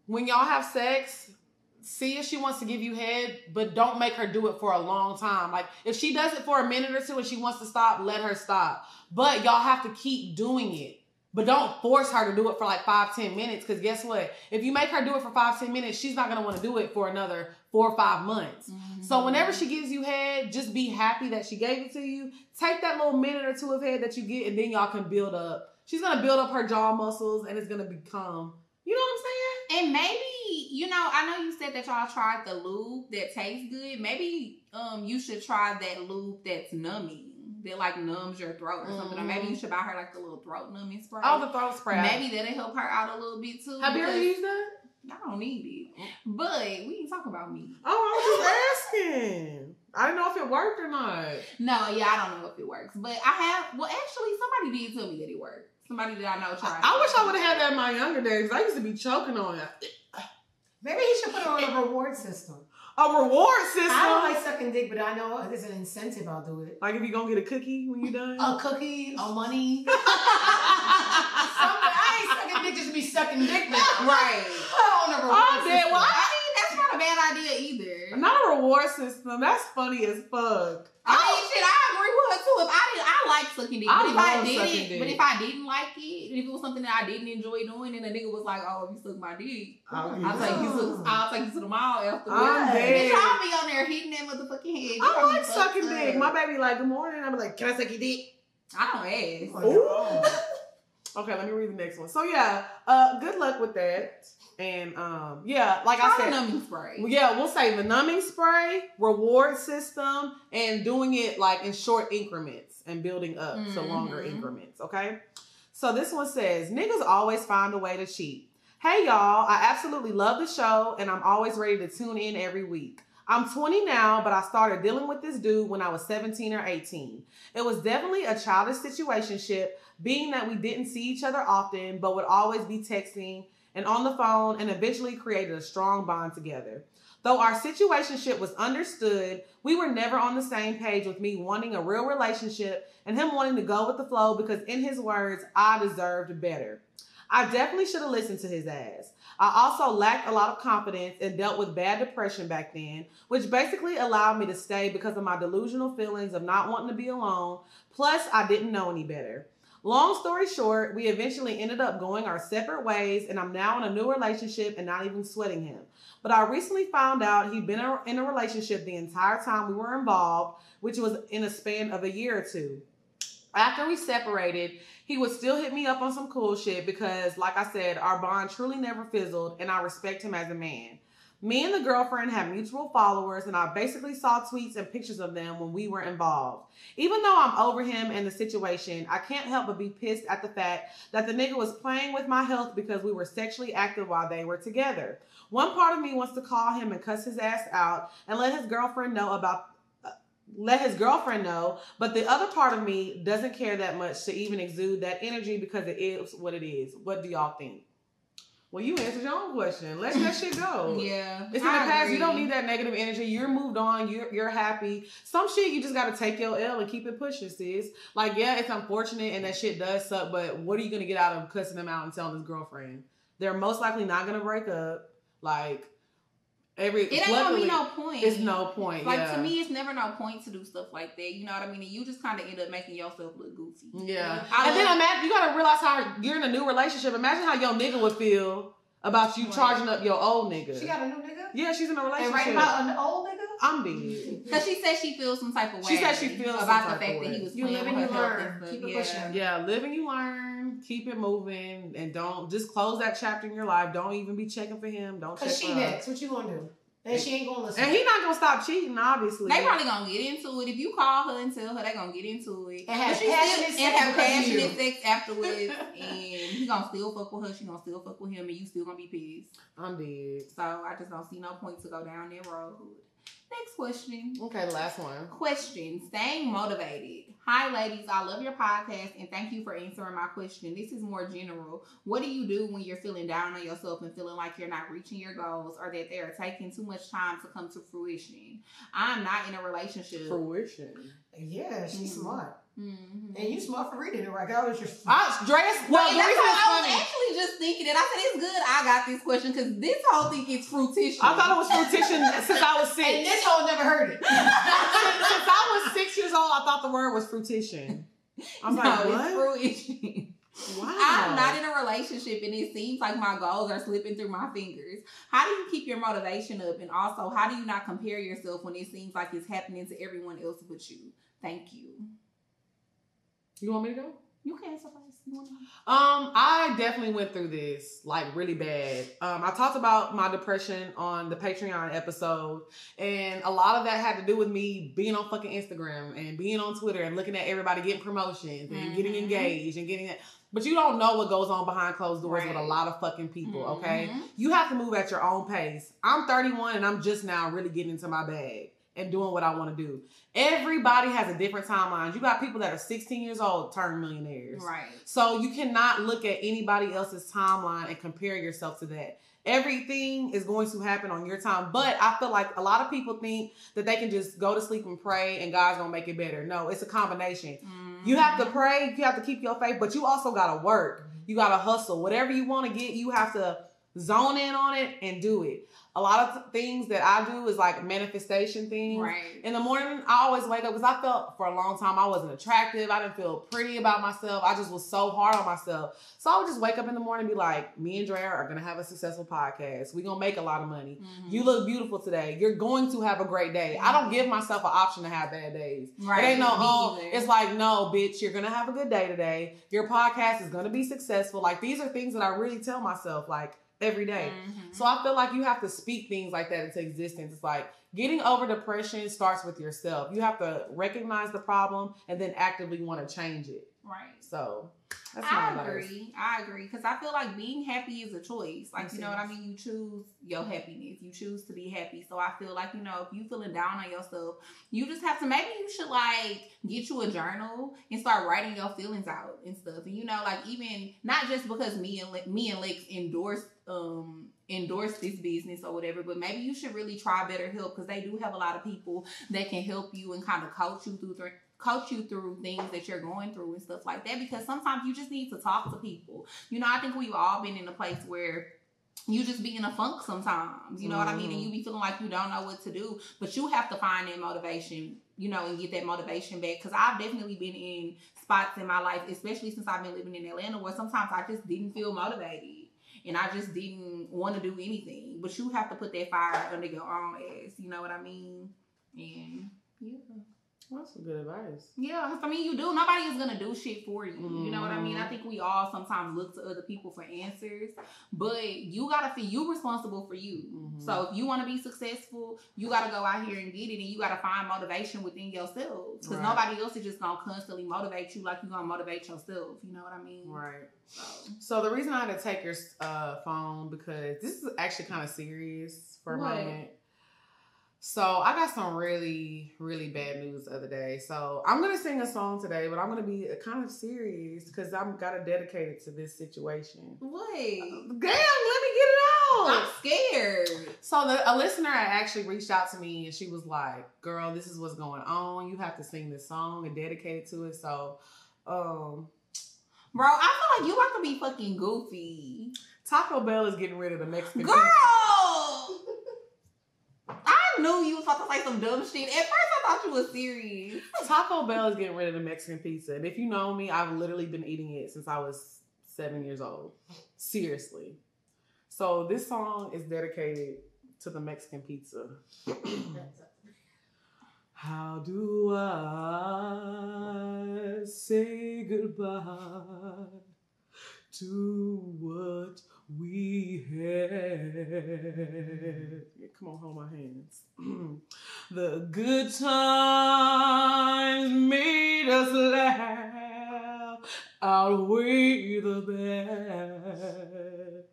S1: when y'all have sex, see if she wants to give you head, but don't make her do it for a long time. Like, if she does it for a minute or two and she wants to stop, let her stop. But y'all have to keep doing it. But don't force her to do it for like 5-10 minutes. Because guess what? If you make her do it for 5-10 minutes, she's not going to want to do it for another 4 or 5 months. Mm-hmm. So whenever she gives you head, just be happy that she gave it to you. Take that little minute or two of head that you get, and then y'all can build up. She's going to build up her jaw muscles, and it's going to become, you know what I'm saying?
S2: And maybe, you know, I know you said that y'all tried the lube that tastes good. Maybe you should try that lube that's numbing. That like numbs your throat or something. Or maybe you should buy her like the little throat numbing spray.
S1: Oh, the throat spray.
S2: Maybe that'll help her out a little bit too.
S1: Have you ever used that?
S2: I don't need it. But we ain't talking about me.
S1: Oh, I was just asking. I didn't know if it worked or not.
S2: No, yeah, I don't know if it works. But I have, well, actually, somebody did tell me that it worked. Somebody that I know tried.
S1: I wish I would have had that in my younger days. I used to be choking on it.
S3: Maybe you should put it on a reward system.
S1: A reward system?
S3: I don't like sucking dick, but I know there's an incentive. I'll do it.
S1: Like if you're going to get a cookie when you're done?
S3: A cookie, a money. I ain't sucking dick nigga just be sucking dick now.
S2: Right.
S3: I don't know.
S1: Oh, damn. Well,
S2: I mean, that's not a bad idea either.
S1: not a reward system. That's funny as fuck.
S2: I mean, shit, I agree with her too. If I like sucking dick, but if I didn't like it, if it was something that I didn't enjoy doing, and the nigga was like, "Oh, if you suck my dick, I'll take you to the mall afterwards." Bitch, I'll be on there hitting that motherfucking head.
S1: I like sucking dick. My baby like, good morning. I'm like, can I suck your dick?
S2: I don't ask.
S1: Ooh. Okay, let me read the next one. So yeah, good luck with that. And yeah, like I said,
S2: numbing spray.
S1: Yeah, we'll say the numbing spray, reward system, and doing it like in short increments and building up to longer increments. Okay. So this one says, niggas always find a way to cheat. Hey y'all, I absolutely love the show and I'm always ready to tune in every week. I'm 20 now, but I started dealing with this dude when I was 17 or 18. It was definitely a childish situationship, being that we didn't see each other often, but would always be texting and on the phone, and eventually created a strong bond together. Though our situationship was understood, we were never on the same page, with me wanting a real relationship and him wanting to go with the flow because, in his words, I deserved better. I definitely should have listened to his ass. I also lacked a lot of confidence and dealt with bad depression back then, which basically allowed me to stay because of my delusional feelings of not wanting to be alone. Plus, I didn't know any better. Long story short, we eventually ended up going our separate ways, and I'm now in a new relationship and not even sweating him. But I recently found out he'd been in a relationship the entire time we were involved, which was in a span of a year or two. After we separated, he would still hit me up on some cool shit because, like I said, our bond truly never fizzled, and I respect him as a man. Me and the girlfriend have mutual followers, and I basically saw tweets and pictures of them when we were involved. Even though I'm over him and the situation, I can't help but be pissed at the fact that the nigga was playing with my health because we were sexually active while they were together. One part of me wants to call him and cuss his ass out and let his girlfriend know, but the other part of me doesn't care that much to even exude that energy because it is what it is. What do y'all think? Well, you answered your own question. Let that shit go.
S2: Yeah.
S1: It's in the past. You don't need that negative energy. You're moved on. You're happy. Some shit, you just got to take your L and keep it pushing, sis. Like, yeah, it's unfortunate and that shit does suck, but what are you going to get out of cussing him out and telling his girlfriend? They're most likely not going to break up. Like, it ain't gonna be no point. It's no point.
S2: Like, to me, it's never no point to do stuff like that. You know what I mean? And you just kind of end up making yourself look goofy.
S1: Yeah. And then imagine, you gotta realize how you're in a new relationship. Imagine how your nigga would feel about you charging up your old nigga.
S3: She got a new nigga?
S1: Yeah, she's in a relationship.
S3: And right about an old nigga?
S1: I'm dead.
S2: Because she said she feels some type of way.
S1: She said she feels
S2: about the fact that he was
S3: you
S2: playing
S3: live
S2: with
S3: and you
S2: her
S3: learn.
S2: health.
S3: Keep it pushing.
S1: Yeah, live and you learn. Keep it moving. And don't just close that chapter in your life. Don't even be checking for him. Don't check for her.
S3: Because she next. What you gonna do? And she ain't gonna listen.
S1: And he not gonna stop cheating, obviously.
S2: They probably gonna get into it. If you call her and tell her, they gonna get into it.
S3: And have passionate
S2: sex afterwards. And he gonna still fuck with her. She gonna still fuck with him. And you still gonna be pissed.
S1: I'm dead.
S2: So I just don't see no point to go down that road. Next question.
S1: Okay, the last one.
S2: Question. Staying motivated. Hi, ladies. I love your podcast and thank you for answering my question. This is more general. What do you do when you're feeling down on yourself and feeling like you're not reaching your goals or that they are taking too much time to come to fruition? I'm not in a relationship.
S1: Fruition.
S3: Yeah, she's smart.
S2: Mm-hmm.
S3: And you smart for reading it, right? I was just.
S1: I
S2: was actually just thinking it. I said, it's good I got this question because this whole thing is fruition.
S1: I thought it was fruition since I was 6.
S3: And this whole never heard it.
S1: Since I was 6 years old, I thought the word was fruition. I'm like, what?
S2: It's fruition.
S1: Wow.
S2: I'm not in a relationship and it seems like my goals are slipping through my fingers. How do you keep your motivation up? And also, how do you not compare yourself when it seems like it's happening to everyone else but you? Thank you.
S1: You want me to go?
S2: You can suffice. You want to?
S1: I definitely went through this like really bad. I talked about my depression on the Patreon episode, and a lot of that had to do with me being on fucking Instagram and being on Twitter and looking at everybody getting promotions and getting engaged and getting that. But you don't know what goes on behind closed doors with a lot of fucking people, okay? You have to move at your own pace. I'm 31 and I'm just now really getting into my bag and doing what I want to do. Everybody has a different timeline. You got people that are 16 years old turn millionaires.
S2: Right.
S1: So you cannot look at anybody else's timeline and compare yourself to that. Everything is going to happen on your time. But I feel like a lot of people think that they can just go to sleep and pray and God's going to make it better. No, it's a combination. You have to pray. You have to keep your faith, but you also got to work. You got to hustle. Whatever you want to get, you have to zone in on it and do it. A lot of things that I do is like manifestation things.
S2: Right.
S1: In the morning, I always wake up because I felt for a long time I wasn't attractive. I didn't feel pretty about myself. I just was so hard on myself. So I would just wake up in the morning and be like, me and Drea are going to have a successful podcast. We're going to make a lot of money. You look beautiful today. You're going to have a great day. I don't give myself an option to have bad days.
S2: Right.
S1: It ain't no, it's like, no, bitch, you're going to have a good day today. Your podcast is going to be successful. Like, these are things that I really tell myself, like, every day. So I feel like you have to speak things like that into existence. It's like getting over depression starts with yourself. You have to recognize the problem and then actively want to change it.
S2: Right.
S1: So that's
S2: I agree. Because I feel like being happy is a choice. Like, you know what I mean? You choose your happiness. You choose to be happy. So I feel like, you know, if you feeling down on yourself, you just have to, maybe you should like get you a journal and start writing your feelings out and stuff. And, you know, like even not just because me and Lex endorse this business or whatever, but maybe you should really try BetterHelp because they do have a lot of people that can help you and kind of coach you through things that you're going through and stuff like that, because sometimes you just need to talk to people. You know, I think we've all been in a place where you just be in a funk sometimes, you know what I mean? And you be feeling like you don't know what to do, but you have to find that motivation, you know, and get that motivation back. Because I've definitely been in spots in my life, especially since I've been living in Atlanta, where sometimes I just didn't feel motivated. And I just didn't want to do anything. But you have to put that fire under your own ass. You know what I mean? And yeah.
S1: That's some good advice.
S2: Yeah, I mean, you do. Nobody is going to do shit for you. You know what I mean? I think we all sometimes look to other people for answers. But you got to feel you responsible for you. So if you want to be successful, you got to go out here and get it. And you got to find motivation within yourself. Because nobody else is just going to constantly motivate you like you're going to motivate yourself. You know what I mean?
S1: Right. So the reason I had to take your phone, because this is actually kind of serious for a moment. So I got some really, really bad news the other day. So I'm going to sing a song today, but I'm going to be kind of serious because I'm got to dedicate it to this situation.
S2: Wait.
S1: Damn, let me get it out.
S2: I'm scared.
S1: So a listener had actually reached out to me and she was like, girl, this is what's going on. You have to sing this song and dedicate it to it. So,
S2: bro, I feel like you have to be fucking goofy.
S1: Taco Bell is getting rid of the Mexican
S2: girl!
S1: pizza.
S2: I knew you was about to say some dumb shit. At first, I thought you was serious.
S1: Taco Bell is getting rid of the Mexican pizza. And if you know me, I've literally been eating it since I was 7 years old. Seriously. So this song is dedicated to the Mexican pizza. How do I say goodbye to what we had? Yeah, come on, hold my hands. The good times made us laugh, outweigh the bad.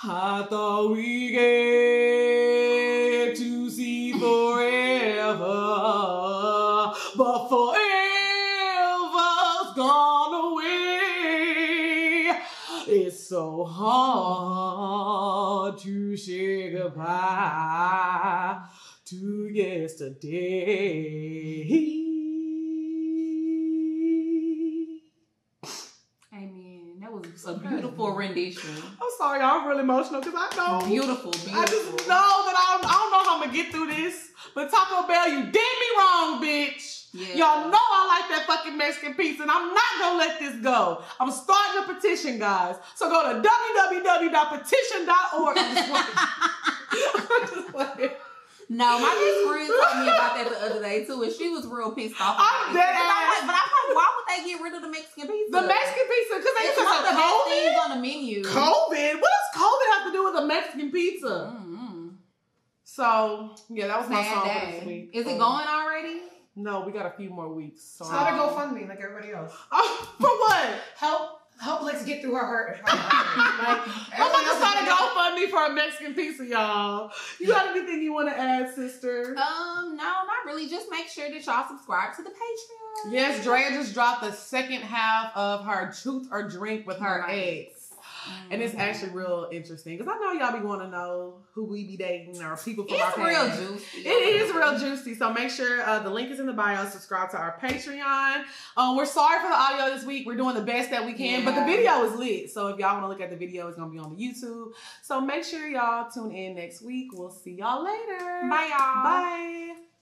S1: I thought we get to see forever, but forever's gone away. It's so hard to say goodbye to yesterday.
S2: Amen. That was a beautiful rendition.
S1: I'm sorry, I'm really emotional because I know.
S2: Beautiful.
S1: I just know that I don't know how I'm going to get through this. But Taco Bell, you did me wrong, bitch. Yeah. Y'all know I like that fucking Mexican pizza, and I'm not going to let this go. I'm starting a petition, guys. So go to www.petition.org. I'm just playing.
S2: No, my best friend told me about that the other day too, and she was real pissed off.
S1: I'm dead ass.
S2: But I'm like, why would they get rid of the Mexican pizza?
S1: The Mexican pizza, because they took
S2: the best things on the menu.
S1: COVID? What does COVID have to do with a Mexican pizza? So yeah, that was my song for this week.
S2: Is it going already?
S1: No, we got a few more weeks. So
S3: start a GoFundMe like everybody else.
S1: For what?
S3: Help Lex get through her hurt.
S1: I'm about to start a GoFundMe for a Mexican pizza, y'all. You got anything you want to add, sister?
S2: No, not really. Just make sure that y'all subscribe to the Patreon.
S1: Yes, Drea just dropped the second half of her Truth or Drink with her ex. And it's actually real interesting because I know y'all be wanting to know who we be dating or people from our
S2: It's
S1: past.
S2: real juicy.
S1: It is real juicy. So make sure the link is in the bio. Subscribe to our Patreon. We're sorry for the audio this week. We're doing the best that we can, but the video is lit. So if y'all want to look at the video, it's going to be on the YouTube. So make sure y'all tune in next week. We'll see y'all later.
S2: Bye, y'all.
S1: Bye.